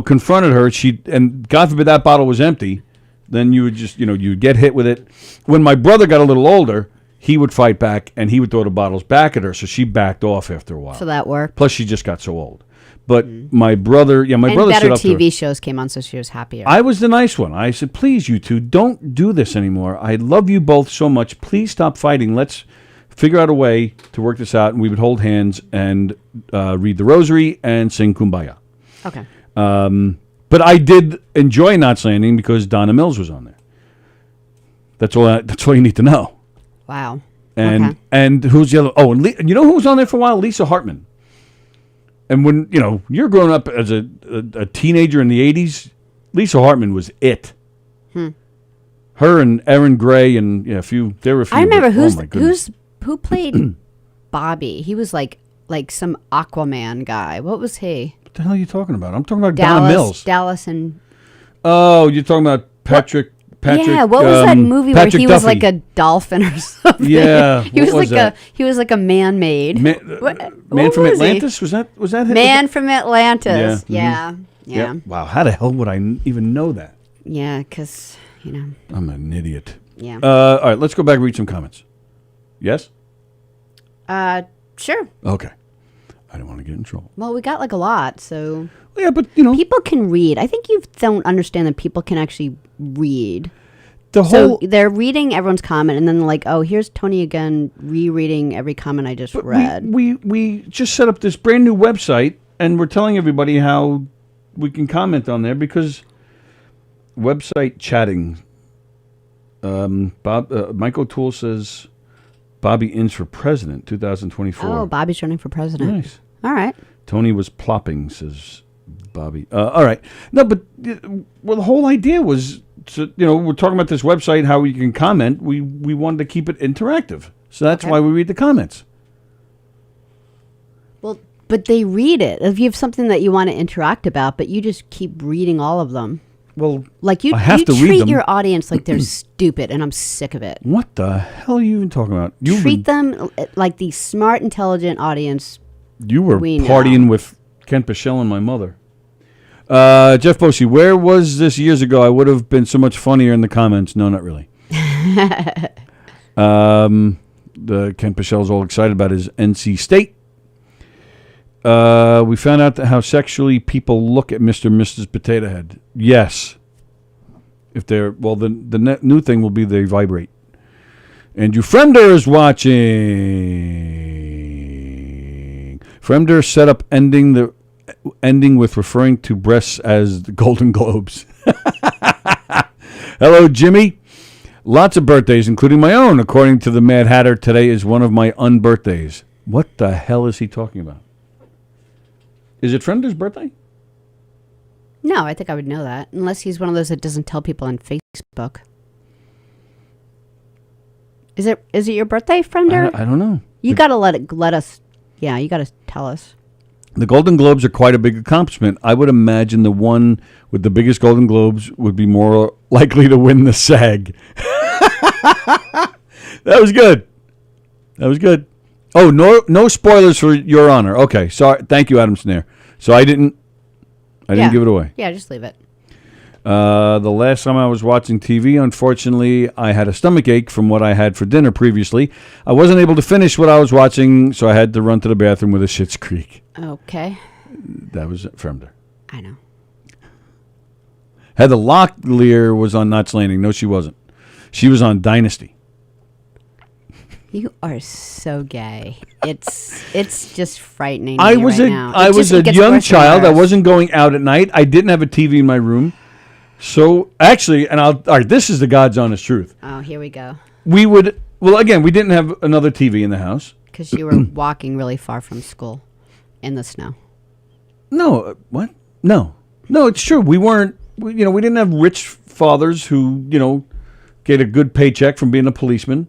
confronted her, and God forbid that bottle was empty, then you would just, you'd get hit with it. When my brother got a little older, he would fight back, and he would throw the bottles back at her, so she backed off after a while. So that worked. Plus, she just got so old. But my brother, my brother better stood up to her. TV shows came on, so she was happier. I was the nice one. I said, please, you two, don't do this anymore. I love you both so much. Please stop fighting. Let's figure out a way to work this out. And we would hold hands and read the rosary and sing Kumbaya. Okay. But I did enjoy Knots Landing because Donna Mills was on there. That's all you need to know. Wow. And who's the other? Oh, and you know who was on there for a while? Lisa Hartman. And when you're growing up as a teenager in the 80s, Lisa Hartman was it. Her and Aaron Gray and there were a few. I remember who played Bobby. He was like some Aquaman guy. What was he? What the hell are you talking about? I'm talking about Donna Mills. Dallas and. Oh, you're talking about Patrick. Yeah, what was that movie Patrick where he Duffy. was like a dolphin or something? Yeah, he was like a man-made. Man from Atlantis? Was that him? Man from Atlantis. Yeah. Wow, how the hell would I even know that? Yeah, because I'm an idiot. Yeah. All right, let's go back and read some comments. Yes. Sure. Okay. I don't want to get in trouble. Well, we got like a lot, so. Yeah, but people can read. I think you don't understand that people can actually read. So they're reading everyone's comment, and then like, oh, here's Tony again rereading every comment I just read. We just set up this brand new website, and we're telling everybody how we can comment on there because website chatting. Mike O'Toole says Bobby Inns for president, 2024. Oh, Bobby's running for president. Nice. All right. Tony was plopping, says Bobby. All right. No, but the whole idea was, we're talking about this website, how you can comment. We wanted to keep it interactive. So that's why we read the comments. Well, but they read it. If you have something that you want to interact about, but you just keep reading all of them. Well, like you treat your audience like they're stupid, and I'm sick of it. What the hell are you even talking about? You treat them like the smart, intelligent audience. You were partying with Kent Pichelle and my mother. Jeff Bosey, where was this years ago? I would have been so much funnier in the comments. No, not really. The Kent Pichelle's all excited about his NC State. We found out how sexually people look at Mr. and Mrs. Potato Head. Yes. If they're, the new thing will be they vibrate. Andrew Fremder is watching. Fremder set up ending with referring to breasts as the Golden Globes. Hello, Jimmy. Lots of birthdays, including my own. According to the Mad Hatter, today is one of my unbirthdays. What the hell is he talking about? Is it Fremder's birthday? No, I think I would know that. Unless he's one of those that doesn't tell people on Facebook. Is it your birthday, Fremder? I don't know. You got to let us. Yeah, you got to tell us. The Golden Globes are quite a big accomplishment. I would imagine the one with the biggest Golden Globes would be more likely to win the SAG. That was good. Oh, no spoilers for Your Honor. Okay, sorry. Thank you, Adam Snare. So I didn't give it away. Yeah, just leave it. The last time I was watching TV, unfortunately, I had a stomach ache from what I had for dinner previously. I wasn't able to finish what I was watching, so I had to run to the bathroom with a Schitt's Creek. Okay. That was from there. I know. Heather Locklear was on Knots Landing. No, she wasn't. She was on Dynasty. You are so gay. It's just frightening. I was a young child. I wasn't going out at night. I didn't have a TV in my room. So actually, all right, this is the God's honest truth. Oh, here we go. We didn't have another TV in the house because you were walking really far from school in the snow. No, what? No, it's true. We weren't. We didn't have rich fathers who get a good paycheck from being a policeman.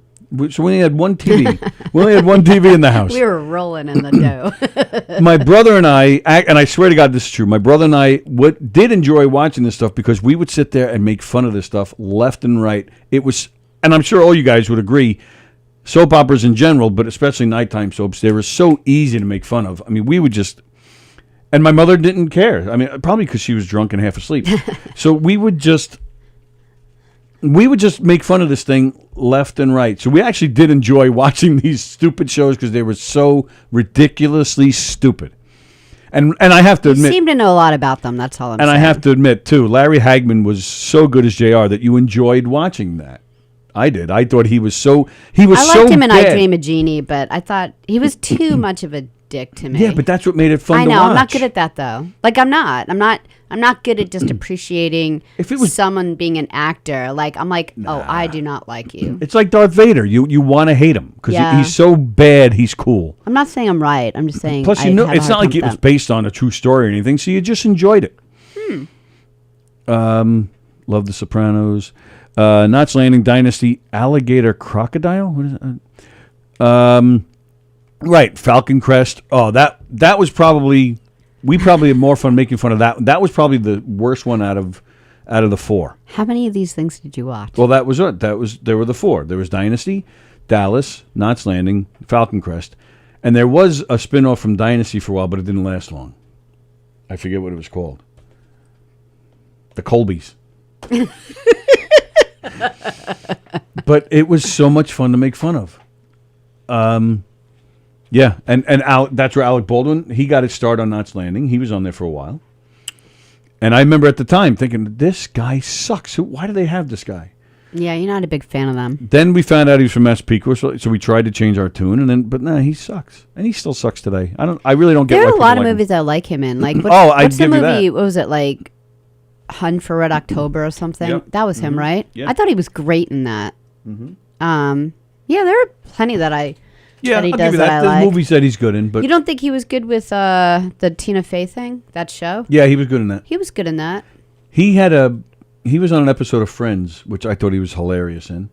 So we only had one TV. We only had one TV in the house. We were rolling in the dough. My brother and I, and I swear to God this is true, my brother and I did enjoy watching this stuff because we would sit there and make fun of this stuff left and right. It was, and I'm sure all you guys would agree, soap operas in general, but especially nighttime soaps, they were so easy to make fun of. I mean, we would just, and my mother didn't care. I mean, probably because she was drunk and half asleep. So we would just make fun of this thing left and right. So we actually did enjoy watching these stupid shows because they were so ridiculously stupid. And I have to admit, you seem to know a lot about them. That's all I'm saying. And I have to admit too, Larry Hagman was so good as JR that you enjoyed watching that. I did. I thought he was so. I liked him in I Dream of Jeannie, but I thought he was too much of a dick to me. Yeah, but that's what made it fun. I to know. watch. I'm not good at that though. Like I'm not good at just appreciating someone being an actor. Like I'm like, oh, I do not like you. It's like Darth Vader. You want to hate him because he's so bad. He's cool. I'm not saying I'm right. I'm just saying. Plus, it's not like it was based on a true story or anything. So you just enjoyed it. Love The Sopranos. Knots Landing, Dynasty, Alligator Crocodile. What is it? Right, Falcon Crest. Oh, that was probably. We probably had more fun making fun of that. That was probably the worst one out of the four. How many of these things did you watch? Well, that was it. There were the four. There was Dynasty, Dallas, Knots Landing, Falcon Crest, and there was a spinoff from Dynasty for a while, but it didn't last long. I forget what it was called. The Colbys. But it was so much fun to make fun of. Yeah, and that's where Alec Baldwin, he got his start on Knots Landing. He was on there for a while. And I remember at the time thinking, this guy sucks. Why do they have this guy? Yeah, you're not a big fan of them. Then we found out he was from Massapequa, so we tried to change our tune, but he sucks. And he still sucks today. I really don't get why there are a lot of like movies I like him in. Like what's I'd the give you movie? that. What was it, like Hunt for Red October or something? Yep. That was him, right? Yeah. I thought he was great in that. Yeah, there are plenty that Yeah, that he I'll does give you that. I There's like. movies that he's good in, but You don't think he was good with the Tina Fey thing? That show? yeah, he was good in that. He was good in that. He was on an episode of Friends, which I thought he was hilarious in.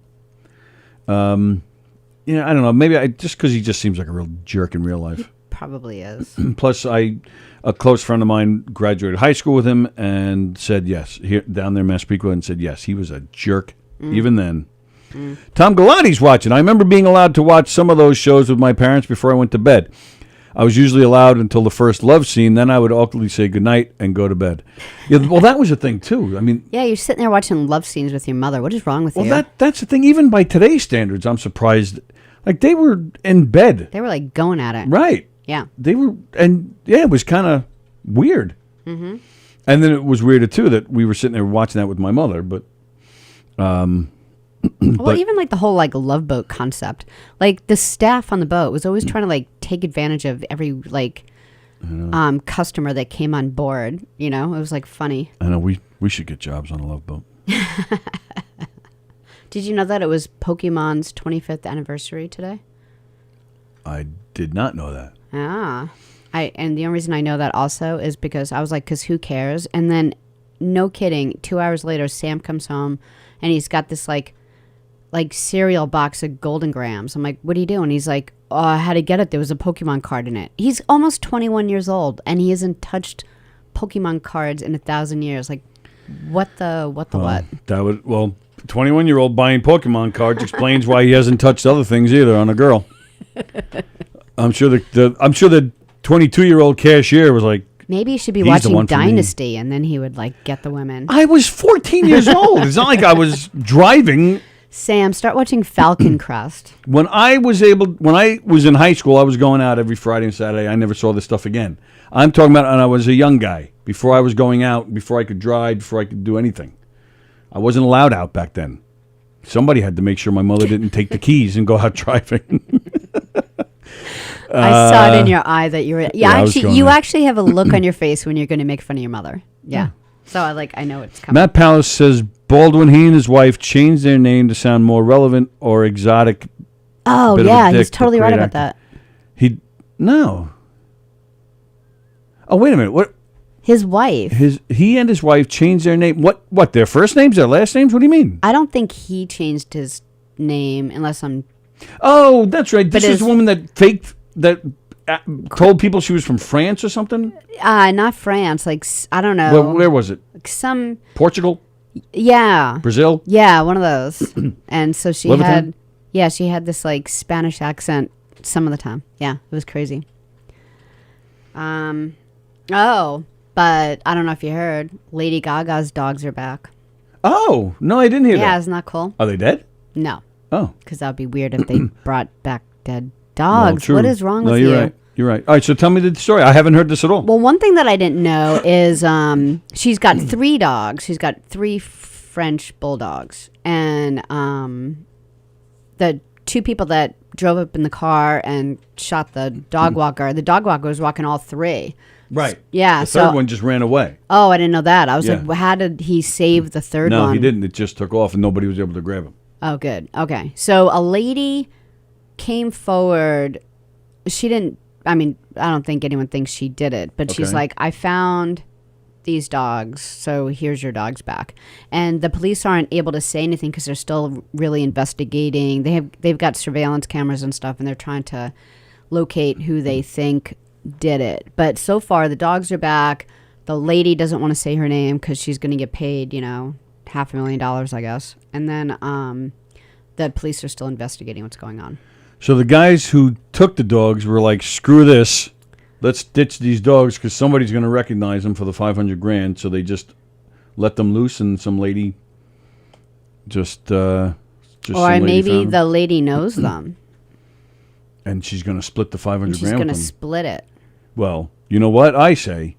Yeah, I don't know. Maybe just because he just seems like a real jerk in real life. Probably is. Plus, a close friend of mine graduated high school with him and said yes, here down there in Massapequa, and said yes, he was a jerk even then. Tom Galati's watching. I remember being allowed to watch some of those shows with my parents before I went to bed. I was usually allowed until the first love scene. Then I would awkwardly say goodnight and go to bed. Yeah, well, that was a thing, too. I mean, Yeah, you're sitting there watching love scenes with your mother. What is wrong with you? well, that's the thing. Even by today's standards, I'm surprised. Like, they were in bed. They were like going at it. Right. Yeah. They were, and yeah, it was kind of weird. Mm-hmm. And then it was weirder, too, that we were sitting there watching that with my mother, but... Well, even like the whole like Love Boat concept, like the staff on the boat was always trying to like take advantage of every like customer that came on board. You know, it was like funny. I know we should get jobs on a Love Boat. Did you know that it was Pokemon's 25th anniversary today? I did not know that. And the only reason I know that also is because I was like, because who cares? And then, no kidding, 2 hours later, Sam comes home and he's got this like cereal box of Golden Grams. I'm like, what are you doing? He's like, oh, I had to get it. There was a Pokemon card in it. He's almost 21 years old and he hasn't touched Pokemon cards in 1,000 years. Like, what? That would 21-year-old buying Pokemon cards explains why he hasn't touched other things either on a girl. I'm sure the 22-year-old cashier was like, Maybe you should be He's the watching one for me. Dynasty, and then he would like get the women. I was 14 years old. It's not like I was driving. Sam, start watching Falcon Crest. When I was in high school, I was going out every Friday and Saturday. I never saw this stuff again. I'm talking about when I was a young guy, before I was going out, before I could drive, before I could do anything. I wasn't allowed out back then. Somebody had to make sure my mother didn't take the keys and go out driving. I saw it in your eye that you were. You there. actually have a look on your face when you're going to make fun of your mother. Yeah. So I know it's coming. Matt Palace says Baldwin, he and his wife changed their name to sound more relevant or exotic. Oh, Bit of a yeah, dick, he's totally but right great about actor. that. No. Oh, wait a minute. What? His wife. He and his wife changed their name. What? Their first names, their last names? What do you mean? I don't think he changed his name unless I'm. Oh, that's right. This But is the woman that told people she was from France or something. Not France. Like I don't know. Where was it? Like some. Portugal. Yeah. Brazil. Yeah, one of those. And so she Leviton? she had this like Spanish accent some of the time. Yeah, it was crazy. Oh, but I don't know if you heard, Lady Gaga's dogs are back. Oh, no, I didn't hear that. Yeah, isn't that cool? Are they dead? No. Oh. Because that would be weird if they brought back dead dogs. No, true. What is wrong with you're you? Right. You're right. All right, so tell me the story. I haven't heard this at all. Well, one thing that I didn't know is she's got 3 dogs. She's got 3 French bulldogs. And the 2 people that drove up in the car and shot the dog walker was walking all 3. Right. Yeah. The third one just ran away. Oh, I didn't know that. I was Yeah. like, well, how did he save the third one? No, he didn't. It just took off and nobody was able to grab him. Oh, good. Okay. So a lady came forward. She didn't, I don't think anyone thinks she did it, but she's Okay. like, I found these dogs, so here's your dogs back. And the police aren't able to say anything because they're still really investigating. They've got surveillance cameras and stuff, and they're trying to locate who they think did it. But so far, the dogs are back. The lady doesn't want to say her name because she's going to get paid, $500,000, I guess. And then the police are still investigating what's going on. So the guys who took the dogs were like, screw this. Let's ditch these dogs because somebody's going to recognize them for the $500,000. So they just let them loose, and some lady just or some lady maybe found them. the lady knows them. And she's going to split the $500,000 And she's with going them. to split it. Well, you know what I say?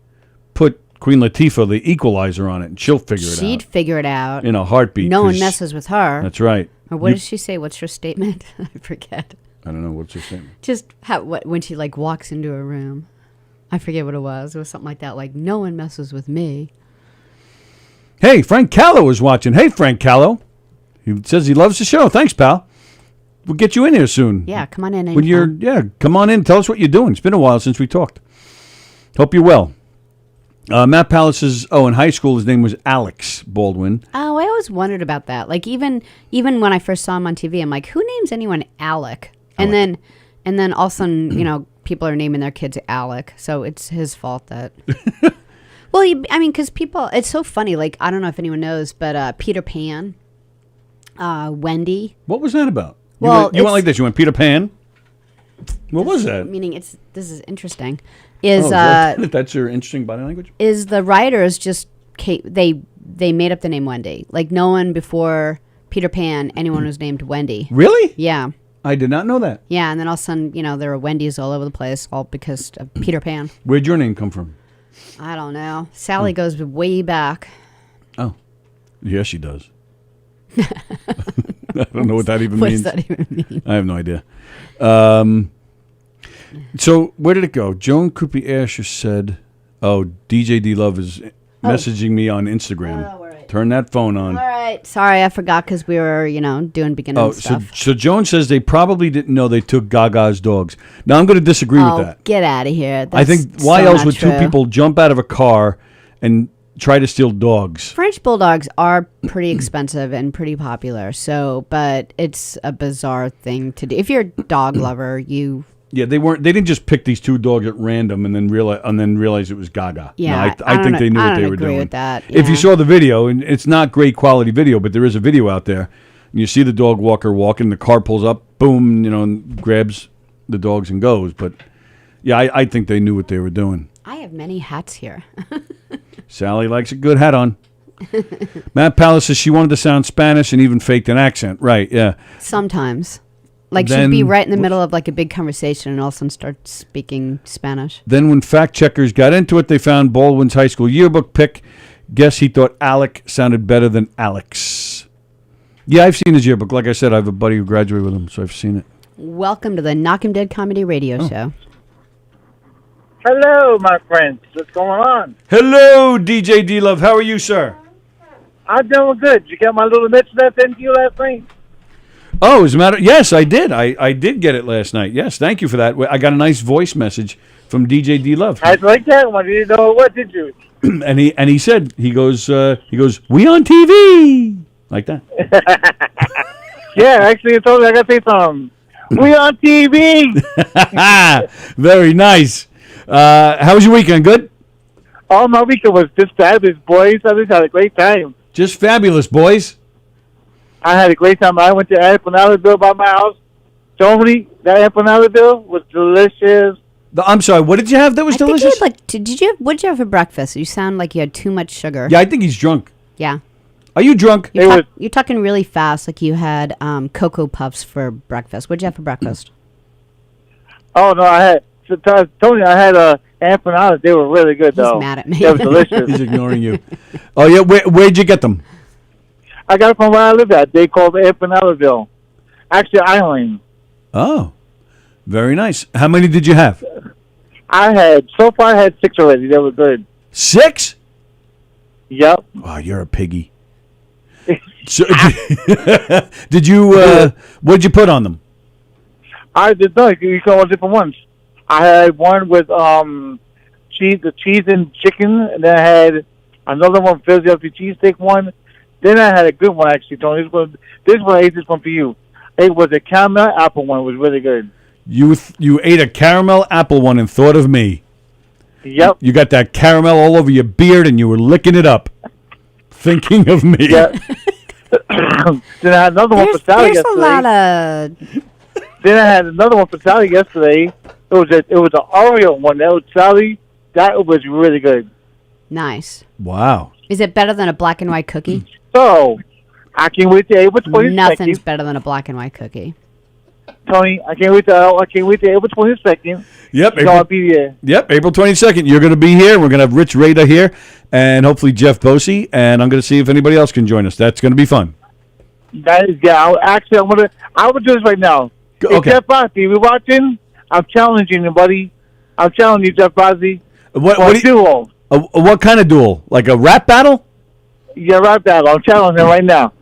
Put Queen Latifah, the equalizer, on it, and she'll figure it out. She'd figure it out. In a heartbeat. No one 'cause- messes with her. That's right. Or what does she say? What's her statement? I forget. I don't know. What's her statement? Just when she like walks into a room. I forget what it was. It was something like that, like, no one messes with me. Hey, Frank Callow is watching. Hey, Frank Callow. He says he loves the show. Thanks, pal. We'll get you in here soon. Yeah, come on in. When come on in. Tell us what you're doing. It's been a while since we talked. Hope you're well. Matt Palace says, in high school his name was Alex Baldwin. Oh, I always wondered about that. Like even when I first saw him on TV, I'm like, who names anyone Alec? And then all of a sudden, people are naming their kids Alec. So it's his fault that. Well, because people, it's so funny. Like, I don't know if anyone knows, but Peter Pan, Wendy. What was that about? Well, you went like this. You went Peter Pan. What was that? Meaning this is interesting. That's your interesting body language? Is the writers just they made up the name Wendy. Like no one before Peter Pan, anyone was named Wendy. Really? Yeah. I did not know that. Yeah, and then all of a sudden, there were Wendy's all over the place, all because of Peter Pan. Where'd your name come from? I don't know. Sallie goes way back. Oh. Yeah, she does. I don't know what that even means. What does that even mean? I have no idea. So where did it go? Joan Krupi Asher said, DJ D Love is messaging me on Instagram. Oh, all right. Turn that phone on. All right. Sorry, I forgot because we were, doing beginning stuff. So Joan says they probably didn't know they took Gaga's dogs. Now I'm going to disagree with that. Get out of here. I think why else would two people jump out of a car and try to steal dogs? French bulldogs are pretty expensive and pretty popular. But it's a bizarre thing to do. If you're a dog lover, Yeah, they didn't just pick these 2 dogs at random and then realize it was Gaga. Yeah, no, I think they knew what they were doing. I agree with that. If you yeah. saw the video, and it's not great quality video, but there is a video out there, and you see the dog walker walking, the car pulls up, boom, and grabs the dogs and goes. But yeah, I think they knew what they were doing. I have many hats here. Sally likes a good hat on. Matt Palace says she wanted to sound Spanish and even faked an accent. Right, yeah. Sometimes. Like Then- she'd be right in the middle of like a big conversation and all of a sudden start speaking Spanish. Then when fact checkers got into it, they found Baldwin's high school yearbook pic. Guess he thought Alec sounded better than Alex. Yeah, I've seen his yearbook. Like I said, I have a buddy who graduated with him, so I've seen it. Welcome to the Knockem Dead Comedy Radio Show. Hello, my friends. What's going on? Hello, DJ D-Love. How are you, sir? I'm doing good. Did you get my little Mitch that sent to you last night? Oh, as a matter, yes, I did. I did get it last night. Yes, thank you for that. I got a nice voice message from DJ D-Love. I like that one. You didn't know what, did you? and he said, he goes, we on TV. Like that. Yeah, actually, you told me I got to say something. We on TV. Very nice. How was your weekend? Good? Oh, my weekend was just fabulous, boys. I just had a great time. Just fabulous, boys. I had a great time. I went to Empanadaville by my house. Tony, that Empanadaville was delicious. I'm sorry, what did you have that was delicious? What did you have for breakfast? You sound like you had too much sugar. Yeah, I think he's drunk. Yeah. Are you drunk? You're talking really fast, like you had Cocoa Puffs for breakfast. What did you have for breakfast? Oh, no, Tony, I had empanadas. They were really good, though. He's mad at me. They were delicious. He's ignoring you. Oh, yeah, where'd you get them? I got it from where I live at. They called it Empanadaville. Actually, Island. Oh, very nice. How many did you have? So far I had 6 already. They were good. 6? Yep. Wow, you're a piggy. So, did you, what did you put on them? I did not. You can all different ones. I had one with the cheese and chicken, and then I had another one, Philadelphia cheesesteak one. Then I had a good one, actually, Tony. This one I ate this one for you. It was a caramel apple one. It was really good. You ate a caramel apple one and thought of me. Yep. You got that caramel all over your beard and you were licking it up, thinking of me. Yeah. Then I had another one for Sally yesterday. There's a lot of... Then I had another one for Sally yesterday. It was an Oreo one. That was Sally. That was really good. Nice. Wow. Is it better than a black and white cookie? So, I can't wait to April 22nd. Nothing's better than a black and white cookie. Tony, I can't wait to April 22nd. Yep. I'll be there. Yep, April 22nd. You're going to be here. We're going to have Rich Rader here and hopefully Jeff Bosey. And I'm going to see if anybody else can join us. That's going to be fun. That is, yeah. I will do this right now. Okay. Hey, Jeff Bosey, we watching? I'm challenging you, buddy. I'm challenging you, Jeff Bosey. What duel? What kind of duel? Like a rap battle? Yeah, rap battle. I'm challenging him right now.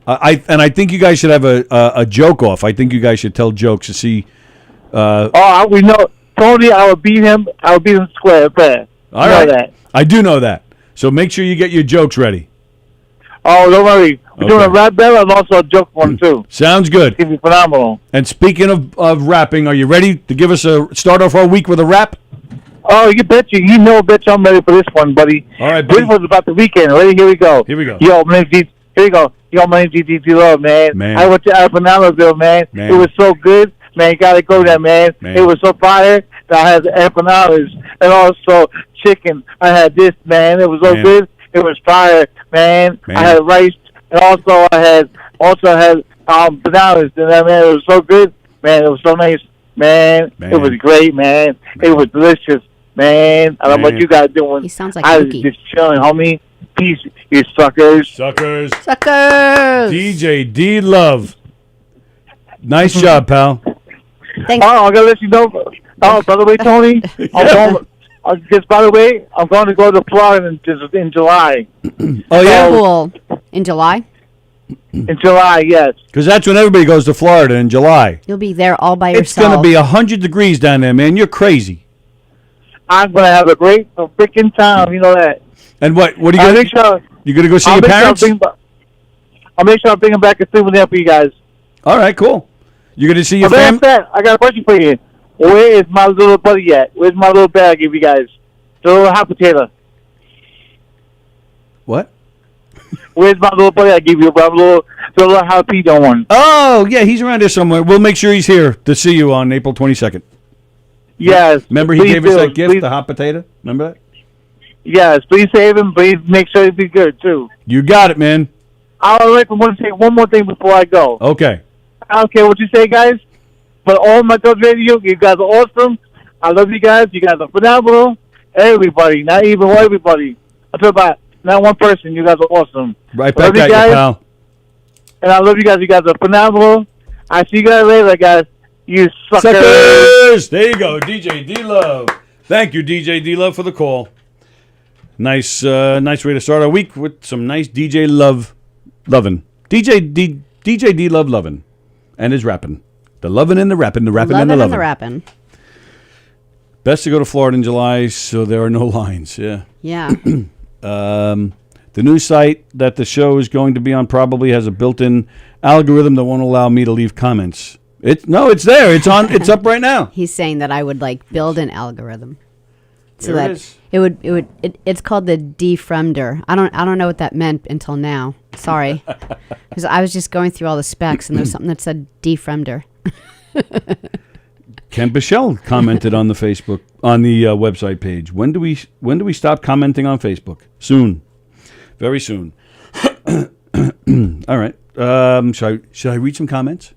I think you guys should have a joke off. I think you guys should tell jokes to see. We know Tony. I will beat him. I will beat him square. Fair. All right. That. I do know that. So make sure you get your jokes ready. Oh, don't worry. We're doing a rap battle and also a joke one too. Sounds good. It's gonna be phenomenal. And speaking of rapping, are you ready to give us start off our week with a rap? Oh, you betcha. You know, bitch, I'm ready for this one, buddy. All right, buddy. This was about the weekend. Ready? Here we go. Here we go. Yo, my name's Here we go. Yo, my name's DDT Love, man. I went to Empanadaville, man. It was so good. Man, you gotta go there, man. It was so fire that I had the empanadas and also chicken. I had this, man. It was so good. It was fire, man. I had rice and also I had bananas. And man, it was so good, man. It was so nice, man. It was great, man. It was delicious, man. I don't know what you guys doing. He sounds like I was Mookie. just chilling, homie. Peace, you suckers. Suckers. Suckers. DJ D Love. Nice job, pal. Thanks. Oh, I'm gonna let you know. Oh, by the way, Tony, by the way, I'm going to go to Florida in July. Oh yeah. Cool. In July? In July, yes. Because that's when everybody goes to Florida in July. You'll be there all by It's yourself. going to be 100 degrees down there, man. You're crazy. I'm gonna have a great freaking time. You know that. And what are you going to do? You going to go see your parents? I'll make sure I bring them back and stay with them for you guys. All right, cool. You're going to see your family? family? I got a question for you. Where is my little buddy at? Where's my little bag I give you guys? The little hot potato. What? Where's my little buddy I give you? The little jalapeno one. Oh, yeah, he's around here somewhere. We'll make sure he's here to see you on April 22nd. Yes. Remember he please gave us do. that gift, Please- the hot potato? Remember that? Yes, please save him. Please make sure he be good, too. You got it, man. I would like to say one more thing before I go. Okay. I don't care what you say, guys. But all my Gubs Radio, you guys are awesome. I love you guys. You guys are phenomenal. Everybody, not even everybody. I feel about not one person. You guys are awesome. Right I love back at you, guys, pal. and I love you guys. You guys are phenomenal. I see you guys later, guys. You suckers. Suckers! There you go, DJ D-Love. Thank you, DJ D-Love, for the call. Nice way to start our week with some nice DJ lovin'. DJ D-Love lovin'. And his rapping. The lovin' and the rapping, the rapping and the lovin'. rapping. Best to go to Florida in July so there are no lines. Yeah. Yeah. The new site that the show is going to be on probably has a built-in algorithm that won't allow me to leave comments. It's there. It's on. It's up right now. He's saying that I would like build an algorithm. So There it that is. it's called the defriender. I don't know what that meant until now. Sorry. Because I was just going through all the specs and there's something that said defriender. Ken Bichelle commented on the Facebook on the website page. When do we stop commenting on Facebook? Soon, very soon. All right. Should I read some comments,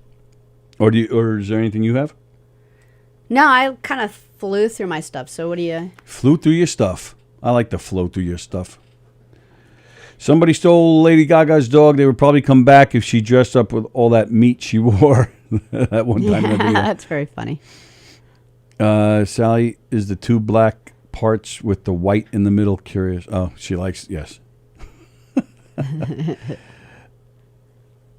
or is there anything you have? No, I kind of flew through my stuff. So what do you? Flew through your stuff. I like to flow through your stuff. Somebody stole Lady Gaga's dog. They would probably come back if she dressed up with all that meat she wore that one time in the video. That's very funny. Sallie is the two black parts with the white in the middle. Curious. Oh, she likes, yes.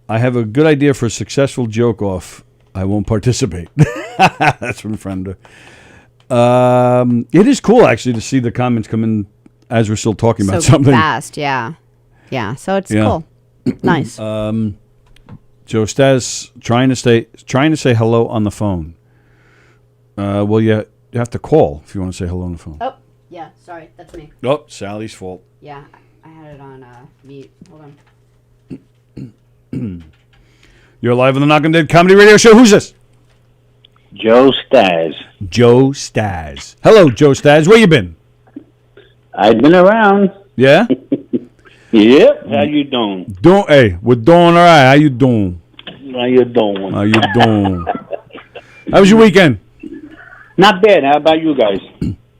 I have a good idea for a successful joke off. I won't participate. That's from Frender. It is cool, actually, to see the comments come in as we're still talking about So something. fast, yeah. Yeah, so it's cool. Nice. Joe Stas trying to say hello on the phone. Well, you have to call if you want to say hello on the phone. Oh, yeah, sorry, that's me. Oh, Sally's fault. Yeah, I had it on mute. Hold on. You're live on the Knockem Dead Comedy Radio Show. Who's this? Joe Stas. Joe Stas. Hello, Joe Stas. Where you been? I've been around. Yeah? Yep. How you doing? Hey, we're doing all right. How you doing? How you doing? How you doing? How was your weekend? Not bad. How about you guys?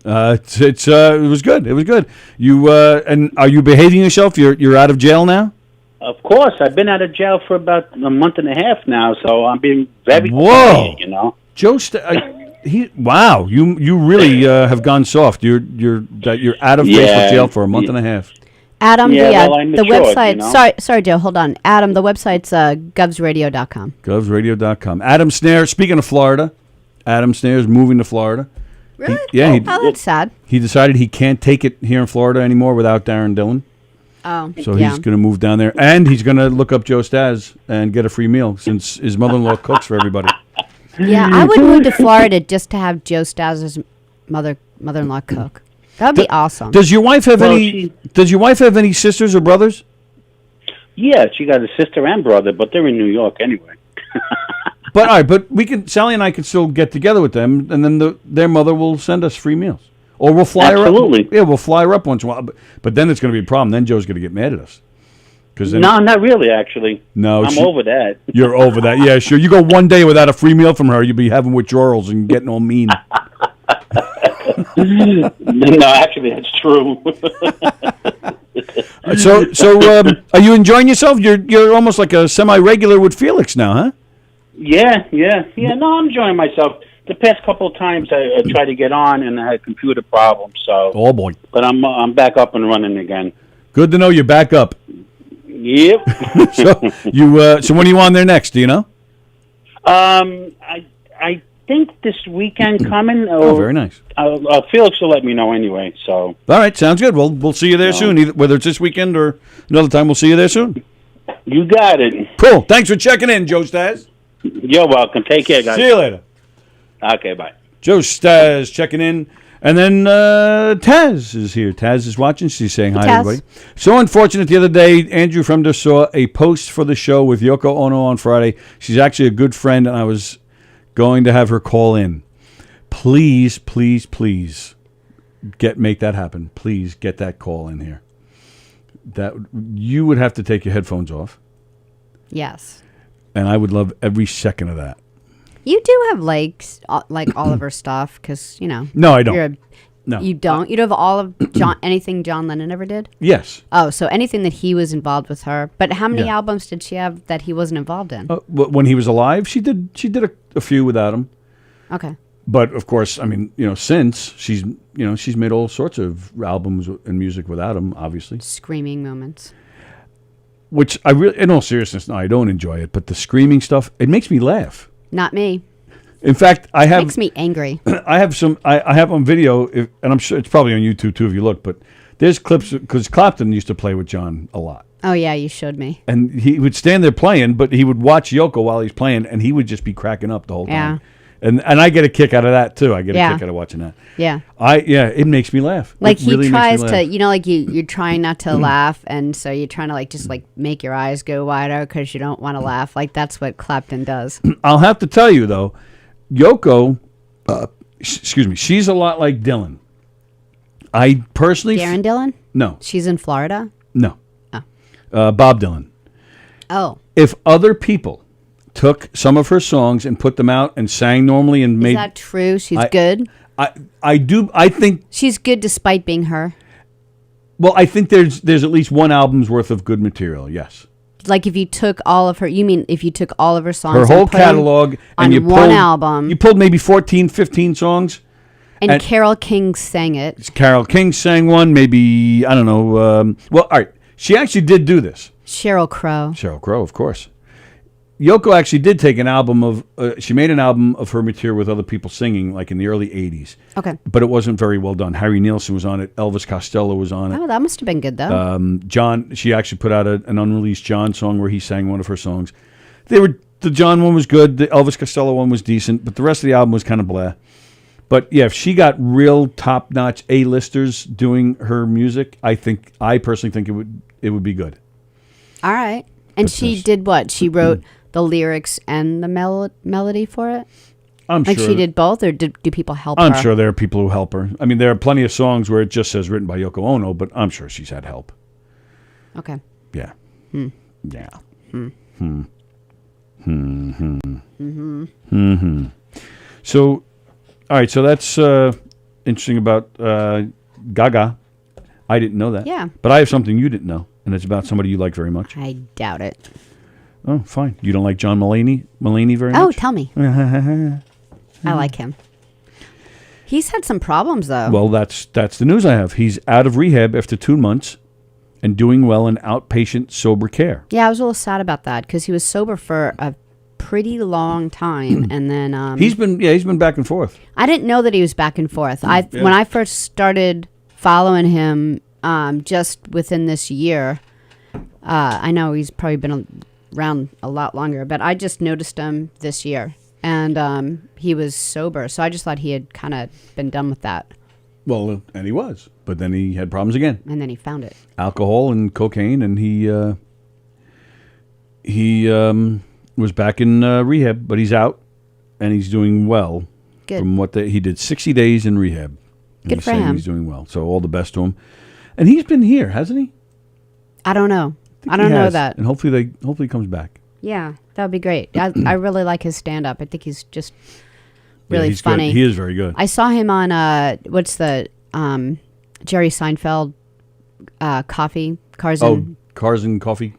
It was good. It was good. You and are you behaving yourself? You're out of jail now? Of course. I've been out of jail for about a month and a half now, so I'm being very Whoa. quiet, you know. Joe, wow, you really have gone soft. You're out of Facebook jail for a month and a half. Adam, Yeah, well, the I matured, website. you know? Sorry, Joe. Hold on. Adam, the website's govsradio.com. Govsradio.com. Adam Snare. Speaking of Florida, Adam Snare is moving to Florida. Really? Yeah. Oh, that's sad. He decided he can't take it here in Florida anymore without Darren Dillon. Oh, So he's going to move down there, and he's going to look up Joe Stas and get a free meal since his mother-in-law cooks for everybody. Yeah, I would move to Florida just to have Joe Stas' mother-in-law cook. That would be awesome. Does your wife have Does your wife have any sisters or brothers? Yeah, she got a sister and brother, but they're in New York anyway. But all right, but Sally and I can still get together with them, and then their mother will send us free meals, or we'll fly her up. Absolutely. Yeah, we'll fly her up once in a while. But then it's going to be a problem. Then Joe's going to get mad at us. No, not really, actually. No, I'm over that. You're over that. Yeah, sure. You go one day without a free meal from her, you'll be having withdrawals and getting all mean. No, actually, that's true. So, are you enjoying yourself? You're almost like a semi-regular with Felix now, huh? Yeah. No, I'm enjoying myself. The past couple of times I tried to get on and I had computer problems. So, oh boy! But I'm back up and running again. Good to know you're back up. Yep. So when are you on there next? Do you know? I think this weekend coming. Oh, very nice. Felix will let me know anyway. So. All right, sounds good. Well, we'll see you there soon. Either, whether it's this weekend or another time, we'll see you there soon. You got it. Cool. Thanks for checking in, Joe Stas. You're welcome. Take care, guys. See you later. Okay, bye. Joe Stas checking in. And then Taz is here. Taz is watching. She's saying hi to everybody. So unfortunate the other day, Andrew Fremder saw a post for the show with Yoko Ono on Friday. She's actually a good friend, and I was going to have her call in. please, please, please make that happen. Please get that call in here. That you would have to take your headphones off. Yes. And I would love every second of that. You do have like all of her stuff because, you know. No, I don't. No. You don't? You don't have all of anything John Lennon ever did? Yes. Oh, so anything that he was involved with her. But how many albums did she have that he wasn't involved in? When he was alive, she did a few without him. Okay. But of course, I mean, since she's made all sorts of albums and music without him, obviously. Screaming moments. Which I really, in all seriousness, no, I don't enjoy it. But the screaming stuff, it makes me laugh. Not me. In fact, it makes me angry. I have on video, and I'm sure it's probably on YouTube too if you look. But there's clips because Clapton used to play with John a lot. Oh yeah, you showed me. And he would stand there playing, but he would watch Yoko while he's playing, and he would just be cracking up the whole time. And I get a kick out of that too. I get a kick out of watching that. Yeah. It makes me laugh. Like he really tries to, like you're trying not to laugh, and so you're trying to just make your eyes go wider because you don't want to laugh. Like that's what Clapton does. I'll have to tell you though, Yoko, excuse me, she's a lot like Dylan. I personally, Darren Dylan? No. She's in Florida? No. Oh. Bob Dylan. Oh. If other people took some of her songs and put them out and sang normally and made... Is that true? She's good? I do. I think... She's good despite being her? Well, I think there's at least one album's worth of good material, yes. Like if you took all of her... You mean if you took all of her songs her whole catalog and you pulled... On one album... You pulled maybe 14, 15 songs... And Carole King sang it. Carole King sang one, maybe, I don't know. Well, all right. She actually did do this. Sheryl Crow. Sheryl Crow, of course. Yoko actually did take an album of, she made an album of her material with other people singing, like in the early 80s. Okay. But it wasn't very well done. Harry Nilsson was on it. Elvis Costello was on it. Oh, that must have been good, though. She actually put out an unreleased John song where he sang one of her songs. The John one was good. The Elvis Costello one was decent, but the rest of the album was kind of blah. But yeah, if she got real top-notch A-listers doing her music, I personally think it would be good. All right. And she did what? She wrote the lyrics and the melody for it? I'm sure. Like she did both, or do people help her? I'm sure there are people who help her. I mean, there are plenty of songs where it just says written by Yoko Ono, but I'm sure she's had help. Okay. Yeah. Yeah. So, all right, so that's interesting about Gaga. I didn't know that. Yeah. But I have something you didn't know, and it's about somebody you like very much. I doubt it. Oh, fine. You don't like John Mulaney very much? Oh, tell me. I like him. He's had some problems, though. Well, that's the news I have. He's out of rehab after 2 months and doing well in outpatient sober care. Yeah, I was a little sad about that because he was sober for a pretty long time, and then he's been back and forth. I didn't know that he was back and forth. When I first started following him, just within this year, I know he's probably been around a lot longer, but I just noticed him this year, and he was sober, so I just thought he had kind of been done with that. Well, and he was, but then he had problems again. And then he found it. Alcohol and cocaine, and he was back in rehab, but he's out, and he's doing well. Good. From what he did 60 days in rehab. Good for him. He's doing well, so all the best to him. And he's been here, hasn't he? I don't know. I don't know that. And hopefully he comes back. Yeah, that would be great. I really like his stand-up. I think he's just really funny. Good. He is very good. I saw him on what's the Jerry Seinfeld coffee cars and cars and coffee.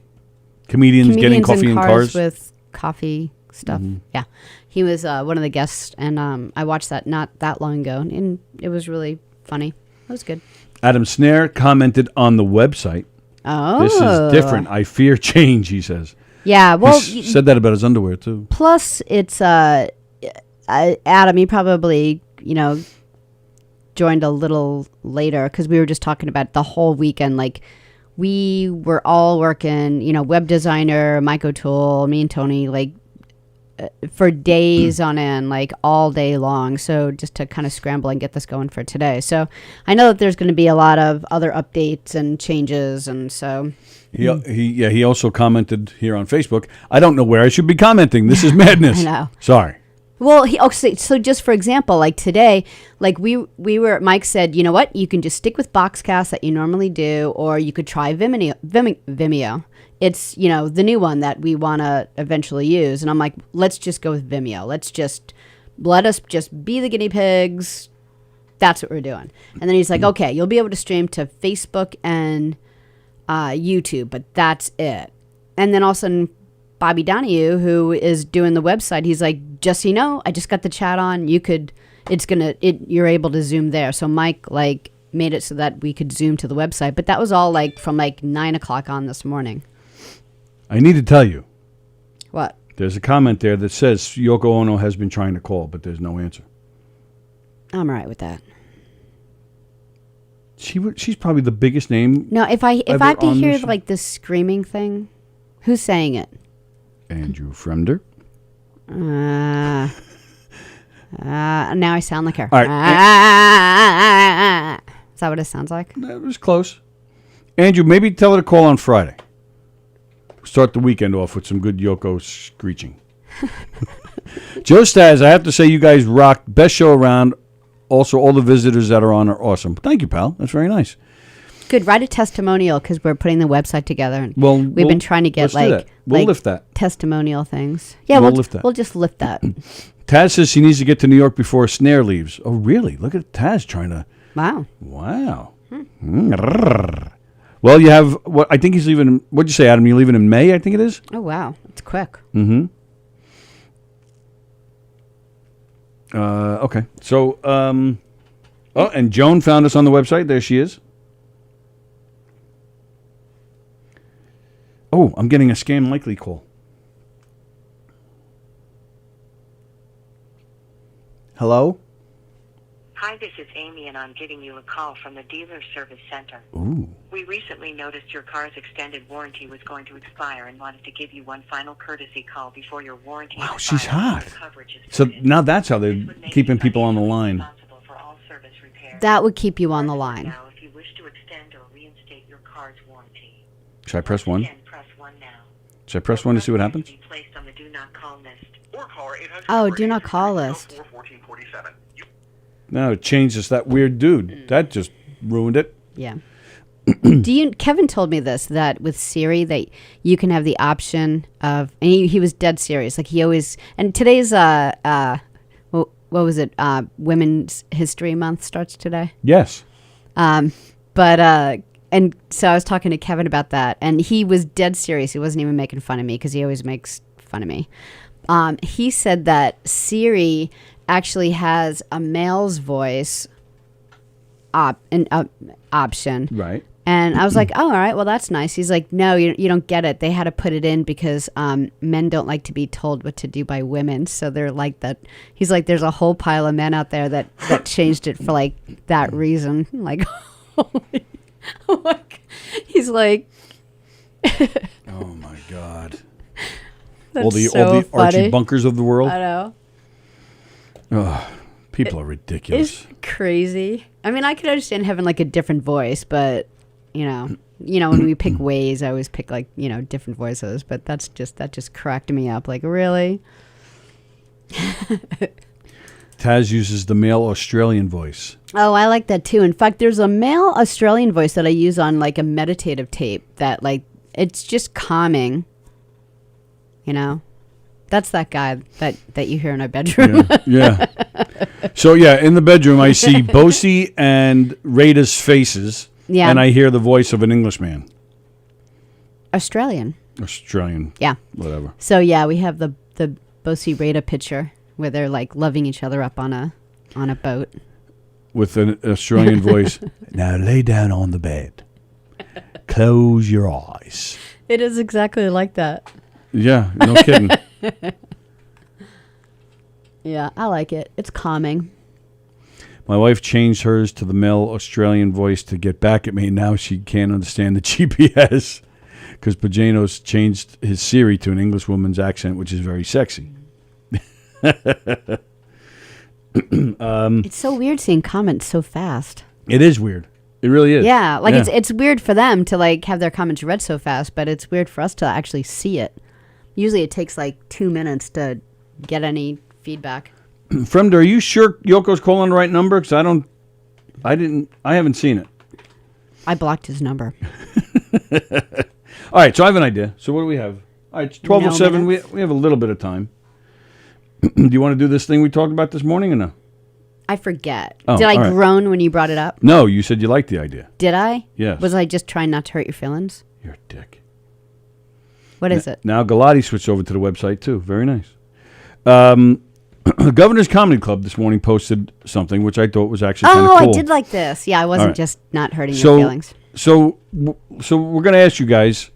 Comedians getting coffee in cars with coffee stuff. Mm-hmm. Yeah, he was one of the guests, and I watched that not that long ago, and it was really funny. It was good. Adam Snare commented on the website. Oh, this is different. I fear change, he says. Yeah, well, he said that about his underwear too. Plus, it's Adam. You probably joined a little later because we were just talking about the whole weekend. Like we were all working, web designer, Mike O'Toole, me and Tony, like for days on end, like all day long. So just to kind of scramble and get this going for today. So I know that there's going to be a lot of other updates and changes, and so. He also commented here on Facebook. I don't know where I should be commenting. This is madness. I know. Sorry. Well, so just for example, like today, like Mike said, you know what? You can just stick with Boxcast that you normally do, or you could try Vimeo. It's, the new one that we want to eventually use. And I'm like, let's just go with Vimeo. Let us just be the guinea pigs. That's what we're doing. And then he's like, okay, you'll be able to stream to Facebook and YouTube, but that's it. And then all of a sudden, Bobby Donahue, who is doing the website, he's like, just so you know, I just got the chat on. You're able to Zoom there. So Mike made it so that we could Zoom to the website. But that was all from 9 o'clock on this morning. I need to tell you. What? There's a comment there that says Yoko Ono has been trying to call, but there's no answer. I'm all right with that. She's probably the biggest name. No, if I have to hear this screaming thing, who's saying it? Andrew Fremder. Now I sound like her. All right. Is that what it sounds like? That was close. Andrew, maybe tell her to call on Friday. Start the weekend off with some good Yoko screeching. Joe Staz, I have to say you guys rock. Best show around. Also, all the visitors that are on are awesome. Thank you, pal. That's very nice. Good. Write a testimonial because we're putting the website together. And well, we've been trying to get we'll lift that. Testimonial things. Yeah, we'll lift that. We'll just lift that. Taz says she needs to get to New York before Snare leaves. Oh, really? Look at Taz trying to. Wow. Well, you have what I think he's leaving. What'd you say, Adam? You're leaving in May, I think it is. Oh wow, it's quick. Mm-hmm. Okay. So, and Joan found us on the website. There she is. Oh, I'm getting a scam likely call. Hello? Hi, this is Amy, and I'm giving you a call from the Dealer Service Center. Ooh. We recently noticed your car's extended warranty was going to expire and wanted to give you one final courtesy call before your warranty Wow, expires. she's hot. So now that's how they're keeping people on the line. That would keep you on the line. Now, if you wish to extend or reinstate your car's warranty. Should I press 1? Again, press 1 now. Should I press 1 to see what happens? Be placed on the do not call list. Oh, do not call list. No, it changed us that weird dude. That just ruined it. Yeah. Kevin told me this, that with Siri that you can have the option of, and he was dead serious. Like he always, and today's what was it? Women's History Month starts today. Yes. And so I was talking to Kevin about that, and he was dead serious. He wasn't even making fun of me because he always makes fun of me. He said that Siri actually has a male's voice option. Right. And I was like, oh, all right, well, that's nice. He's like, no, you don't get it. They had to put it in because men don't like to be told what to do by women. So they're like that. He's like, there's a whole pile of men out there that changed it for that reason. I'm like, he's like. Oh, my God. That's all the funny. Archie Bunkers of the world. I know. Oh, people are ridiculous. It's crazy. I mean, I could understand having a different voice, but when we pick Ways, I always pick different voices. But that just cracked me up. Like, really? Taz uses the male Australian voice. Oh, I like that too. In fact, there's a male Australian voice that I use on a meditative tape that it's just calming. That's that guy that you hear in our bedroom. Yeah. So, in the bedroom, I see Bosie and Rada's faces. Yeah. And I hear the voice of an Englishman. Australian. Yeah. Whatever. So, we have the Bosie Rada picture where they're loving each other up on a boat. With an Australian voice. Now lay down on the bed. Close your eyes. It is exactly like that. Yeah, no kidding. Yeah, I like it. It's calming. My wife changed hers to the male Australian voice to get back at me. Now she can't understand the GPS because Pagano's changed his Siri to an English woman's accent, which is very sexy. It's so weird seeing comments so fast. It is weird. It really is. Yeah, it's weird for them to have their comments read so fast, but it's weird for us to actually see it. Usually it takes 2 minutes to get any feedback. Fremder, are you sure Yoko's calling the right number? Because I haven't seen it. I blocked his number. All right, so I have an idea. So what do we have? All right, it's 12:07. We have a little bit of time. Do you want to do this thing we talked about this morning or no? I forget. Oh, Did I all right. groan when you brought it up? No, you said you liked the idea. Did I? Yes. Was I just trying not to hurt your feelings? You're a dick. What is it? Now Galati switched over to the website too. Very nice. Governor's Comedy Club this morning posted something which I thought was actually kind of cool. I did like this. Yeah, I wasn't right. just not hurting your feelings. So we're going to ask you guys.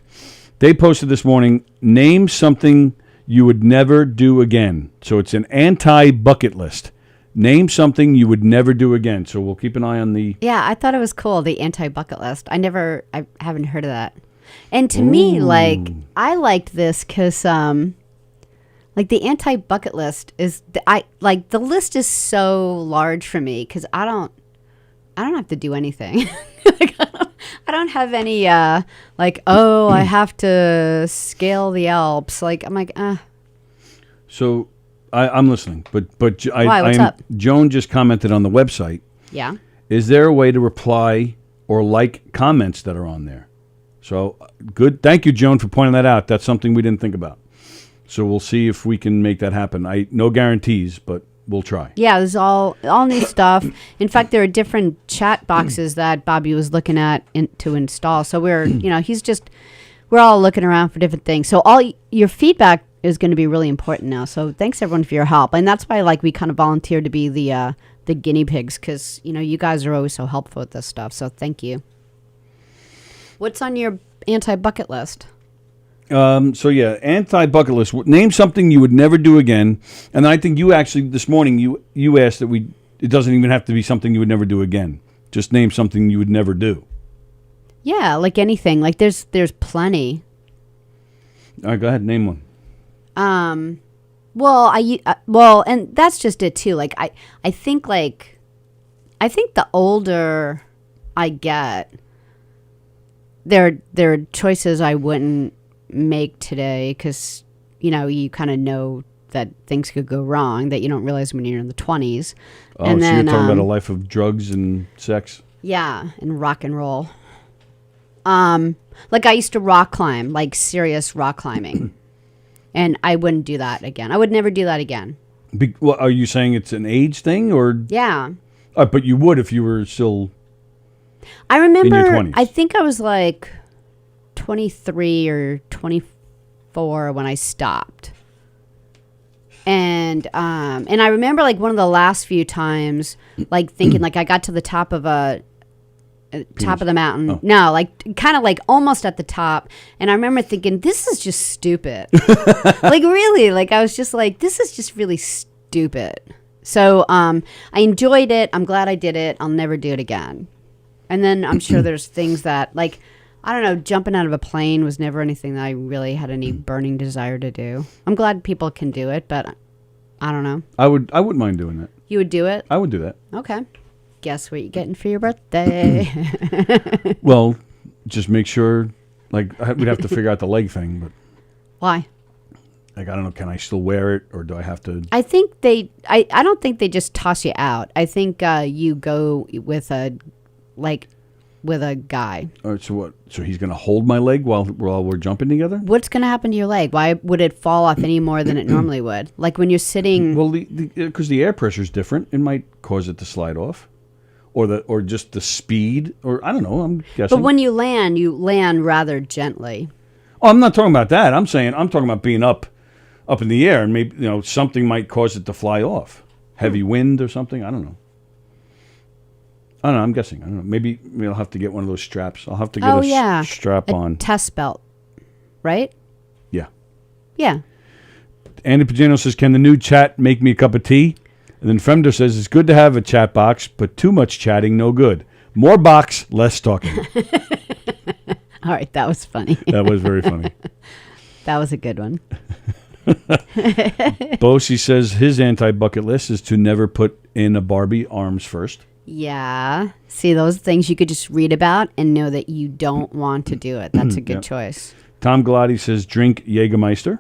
They posted this morning, name something you would never do again. So it's an anti-bucket list. Name something you would never do again. So we'll keep an eye on the... Yeah, I thought it was cool, the anti-bucket list. I haven't heard of that. And to me, like, I liked this because, like, the anti-bucket list is... the list is so large for me because I don't have to do anything. I don't have any, I have to scale the Alps. Like, I'm like, So I'm listening, but Why? What's up? Joan just commented on the website. Yeah. Is there a way to reply or like comments that are on there? So good. Thank you, Joan, for pointing that out. That's something we didn't think about. So we'll see if we can make that happen. No guarantees, but we'll try. Yeah, there's all new stuff. In fact, there are different chat boxes that Bobby was looking at to install. So we're all looking around for different things. So all your feedback is going to be really important now. So thanks everyone for your help. And that's why we kind of volunteered to be the guinea pigs because, you guys are always so helpful with this stuff. So thank you. What's on your anti-bucket list? Anti-bucket list. Name something you would never do again. And I think you actually, this morning, you asked that it doesn't even have to be something you would never do again. Just name something you would never do. Yeah, like anything. Like there's plenty. All right, go ahead. Name one. And that's just it too. Like I think the older I get, there are choices I wouldn't make today because you kind of know that things could go wrong that you don't realize when you're in the 20s. Oh, and then, you're talking about a life of drugs and sex? Yeah, and rock and roll. Like I used to rock climb, like serious rock climbing. And I wouldn't do that again. I would never do that again. Are you saying it's an age thing or? Yeah. But you would if you were still I remember, in your 20s. I think I was like 23 or 24 when I stopped. And I remember like one of the last few times, like thinking like I got to the top of the mountain. Oh. No, like kind of like almost at the top. And I remember thinking, this is just stupid. Like really, like I was just like, this is just really stupid. So I enjoyed it. I'm glad I did it. I'll never do it again. And then I'm sure there's things that like, I don't know, jumping out of a plane was never anything that I really had any burning desire to do. I'm glad people can do it, but I don't know. I wouldn't mind doing that. You would do it? I would do that. Okay. Guess what you're getting for your birthday? Well, just make sure, like, we'd have to figure out the leg thing, but. Why? Like, I don't know, can I still wear it, or do I have to? I think I don't think they just toss you out. I think you go with a guy. All right, so what? So he's going to hold my leg while we're jumping together? What's going to happen to your leg? Why would it fall off any more than it normally would? Like when you're sitting. Well, because the air pressure is different, it might cause it to slide off, or just the speed, or I don't know. I'm guessing. But when you land rather gently. Oh, I'm not talking about that. I'm talking about being up in the air, and maybe something might cause it to fly off. Heavy wind or something. I don't know. I'm guessing. I don't know. Maybe I'll have to get one of those straps. I'll have to get strap on. Test belt, right? Yeah. Yeah. Andy Pagano says, can the new chat make me a cup of tea? And then Fremder says, it's good to have a chat box, but too much chatting, no good. More box, less talking. All right, that was funny. That was very funny. That was a good one. Bosie says his anti-bucket list is to never put in a Barbie arms first. Yeah. See, those things you could just read about and know that you don't want to do it. That's a good choice. Tom Galati says drink Jägermeister.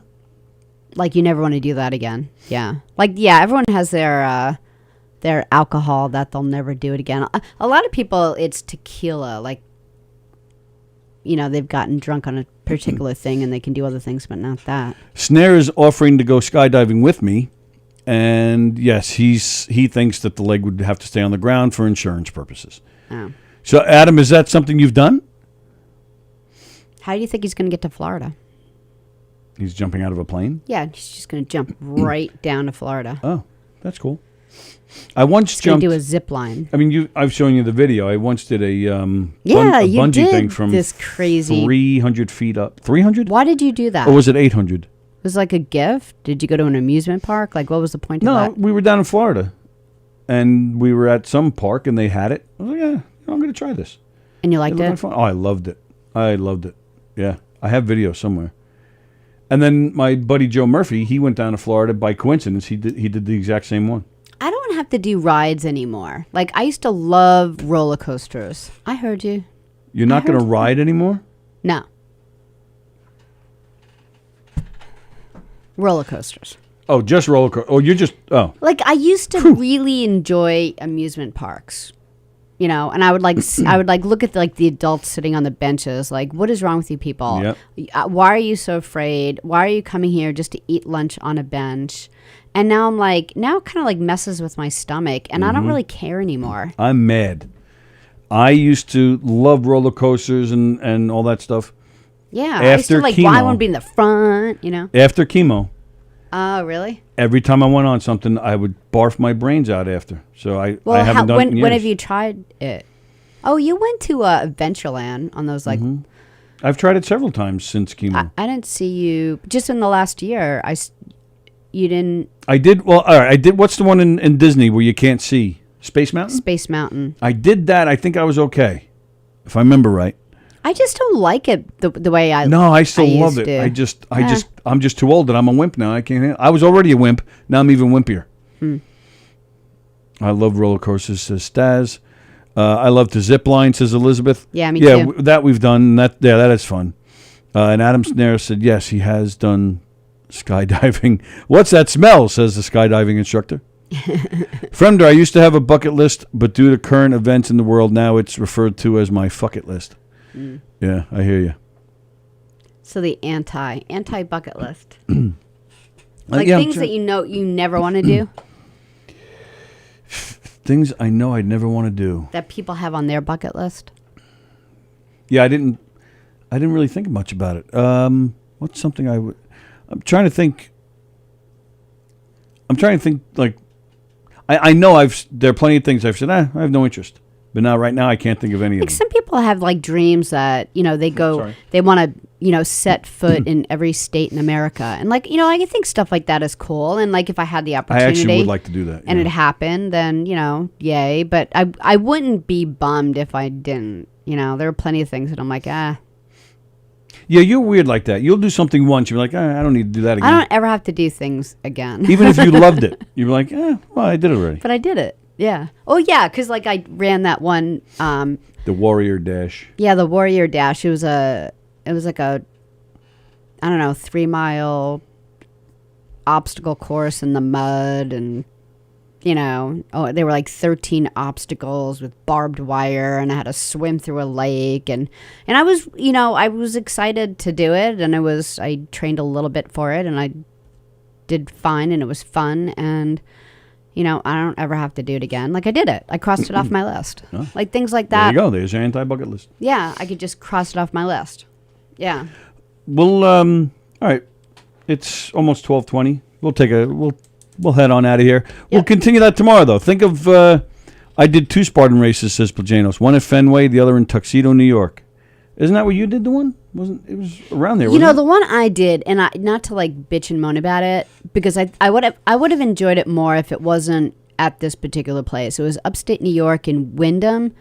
Like you never want to do that again. Yeah. Like everyone has their alcohol that they'll never do it again. A lot of people, it's tequila. Like, they've gotten drunk on a particular thing and they can do other things, but not that. Snare is offering to go skydiving with me, and yes, he thinks that the leg would have to stay on the ground for insurance purposes. Oh. So, Adam, is that something you've done? How do you think he's going to get to Florida? He's jumping out of a plane? Yeah, he's just going to jump right down to Florida. Oh, that's cool. I once he's jumped. Going to do a zip line. I mean, I've shown you the video. I once did a you bungee did thing from this crazy 300 feet up. 300? Why did you do that? Or was it 800? It was like a gift? Did you go to an amusement park? Like, what was the point of that? No, we were down in Florida, and we were at some park, and they had it. I was like, yeah, I'm going to try this. And you liked it? Fun. Oh, I loved it. Yeah, I have video somewhere. And then my buddy Joe Murphy, he went down to Florida by coincidence. He did the exact same one. I don't have to do rides anymore. Like, I used to love roller coasters. I heard you. You're not going to ride anymore? No. Roller coasters. Oh, just roller coaster. Oh, you're just, oh. Like, I used to really enjoy amusement parks. And I would look at the adults sitting on the benches. Like, what is wrong with you people? Yep. Why are you so afraid? Why are you coming here just to eat lunch on a bench? And now I'm like, now it kind of like messes with my stomach, and I don't really care anymore. I'm mad. I used to love roller coasters and all that stuff. Yeah, I used to why I want to be in the front, After chemo. Oh, really? Every time I went on something, I would barf my brains out after. So I haven't done it in years. When have you tried it? Oh, you went to Adventureland on those like. I've tried it several times since chemo. I didn't see you just in the last year. You didn't. I did. Well, all right. I did. What's the one in Disney where you can't see? Space Mountain. Space Mountain. I did that. I think I was okay, if I remember right. I just don't like it the way I. No, I still love it. I'm just too old and I'm a wimp now. I can't. I was already a wimp. Now I'm even wimpier. I love roller coasters, says Staz. I love to zip line, says Elizabeth. Yeah, me too. That we've done. That is fun. And Adam Snare said yes, he has done skydiving. What's that smell? Says the skydiving instructor. Fremder, I used to have a bucket list, but due to current events in the world, now it's referred to as my fucket list. Yeah, I hear you. So the anti bucket list, like things that you never want to do. Things I know I'd never want to do that people have on their bucket list. Yeah, I didn't really think much about it. What's something I would? I'm trying to think. Like, I know there are plenty of things I've said. I have no interest. But now, right now, I can't think of any of them. Some people have like dreams that they go, they want to set foot in every state in America, and like I think stuff like that is cool. And like if I had the opportunity, I actually would like to do that, and it happened, then yay. But I wouldn't be bummed if I didn't. There are plenty of things that I'm like Yeah, you're weird like that. You'll do something once, you're like, I don't need to do that again. I don't ever have to do things again. Even if you loved it, you're like, well, I did it already. But I did it. Yeah. Oh, yeah, because like I ran that one. The Warrior Dash. Yeah, the Warrior Dash. It was like a, I don't know, 3-mile obstacle course in the mud, and there were like 13 obstacles with barbed wire, and I had to swim through a lake, and I was I was excited to do it, and I trained a little bit for it, and I did fine, and it was fun, and. I don't ever have to do it again. Like I did it. I crossed it off my list. Oh. Like things like that. There you go. There's your anti-bucket list. Yeah, I could just cross it off my list. Yeah. Well, all right. It's almost 12:20. We'll head on out of here. Yep. We'll continue that tomorrow, though. Think of I did 2 Spartan races, says Plajanos. One at Fenway, the other in Tuxedo, New York. Isn't that where you did the one? It was around there, wasn't it? The one I did, and not to like bitch and moan about it, because I would have enjoyed it more if it wasn't at this particular place. It was upstate New York in Wyndham,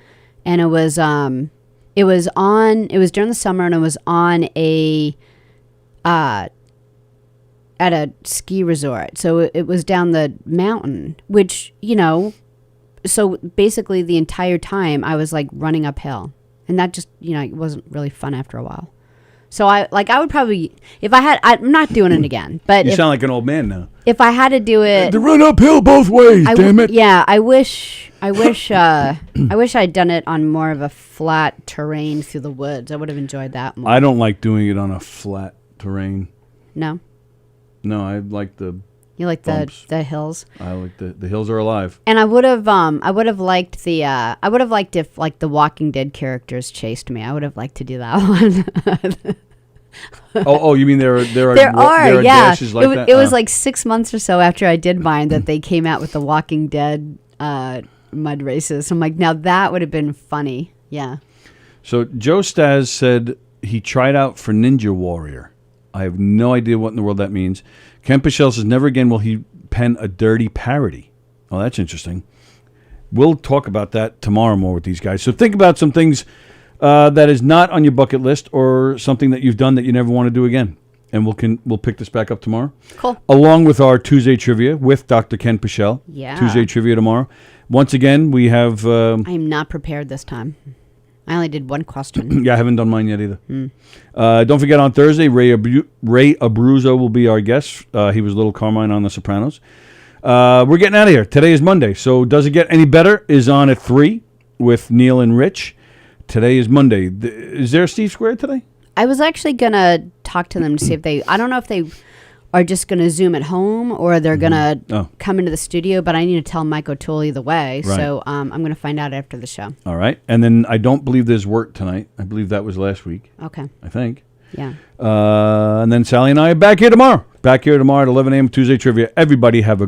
and it was during the summer, and it was on at a ski resort. So it was down the mountain, which, so basically the entire time I was like running uphill. And that just, it wasn't really fun after a while. So I would probably, if I had, I'm not doing it again. But You sound like an old man now. If I had to do it, to run uphill both ways, damn it. Yeah, I wish I'd done it on more of a flat terrain through the woods. I would have enjoyed that more. I don't like doing it on a flat terrain. No. No, I like the. You like bumps. the hills. I like the hills are alive. And I would have liked if like the Walking Dead characters chased me. I would have liked to do that one. Oh, you mean there are yeah. dashes like that? It was like 6 months or so after I did mine that they came out with the Walking Dead mud races. I'm like, now that would have been funny. Yeah. So Joe Staz said he tried out for Ninja Warrior. I have no idea what in the world that means. Ken Pichelle says never again will he pen a dirty parody. Oh, that's interesting. We'll talk about that tomorrow more with these guys. So think about some things that is not on your bucket list or something that you've done that you never want to do again. And we'll pick this back up tomorrow. Cool. Along with our Tuesday trivia with Dr. Ken Pichelle. Yeah. Tuesday trivia tomorrow. Once again, we have... I am not prepared this time. I only did one question. Yeah, I haven't done mine yet either. Don't forget on Thursday, Ray Abruzzo will be our guest. He was Little Carmine on The Sopranos. We're getting out of here. Today is Monday, so Does It Get Any Better is on at 3 with Neil and Rich. Today is Monday. Is there a Steve Squared today? I was actually going to talk to them to see if they... I don't know if they are just going to Zoom at home or they're going to come into the studio, but I need to tell Mike O'Toole either way. Right. So I'm going to find out after the show. All right. And then I don't believe there's work tonight. I believe that was last week. Okay. I think. Yeah. And then Sallie and I are back here tomorrow. Back here tomorrow at 11 a.m. Tuesday Trivia. Everybody have a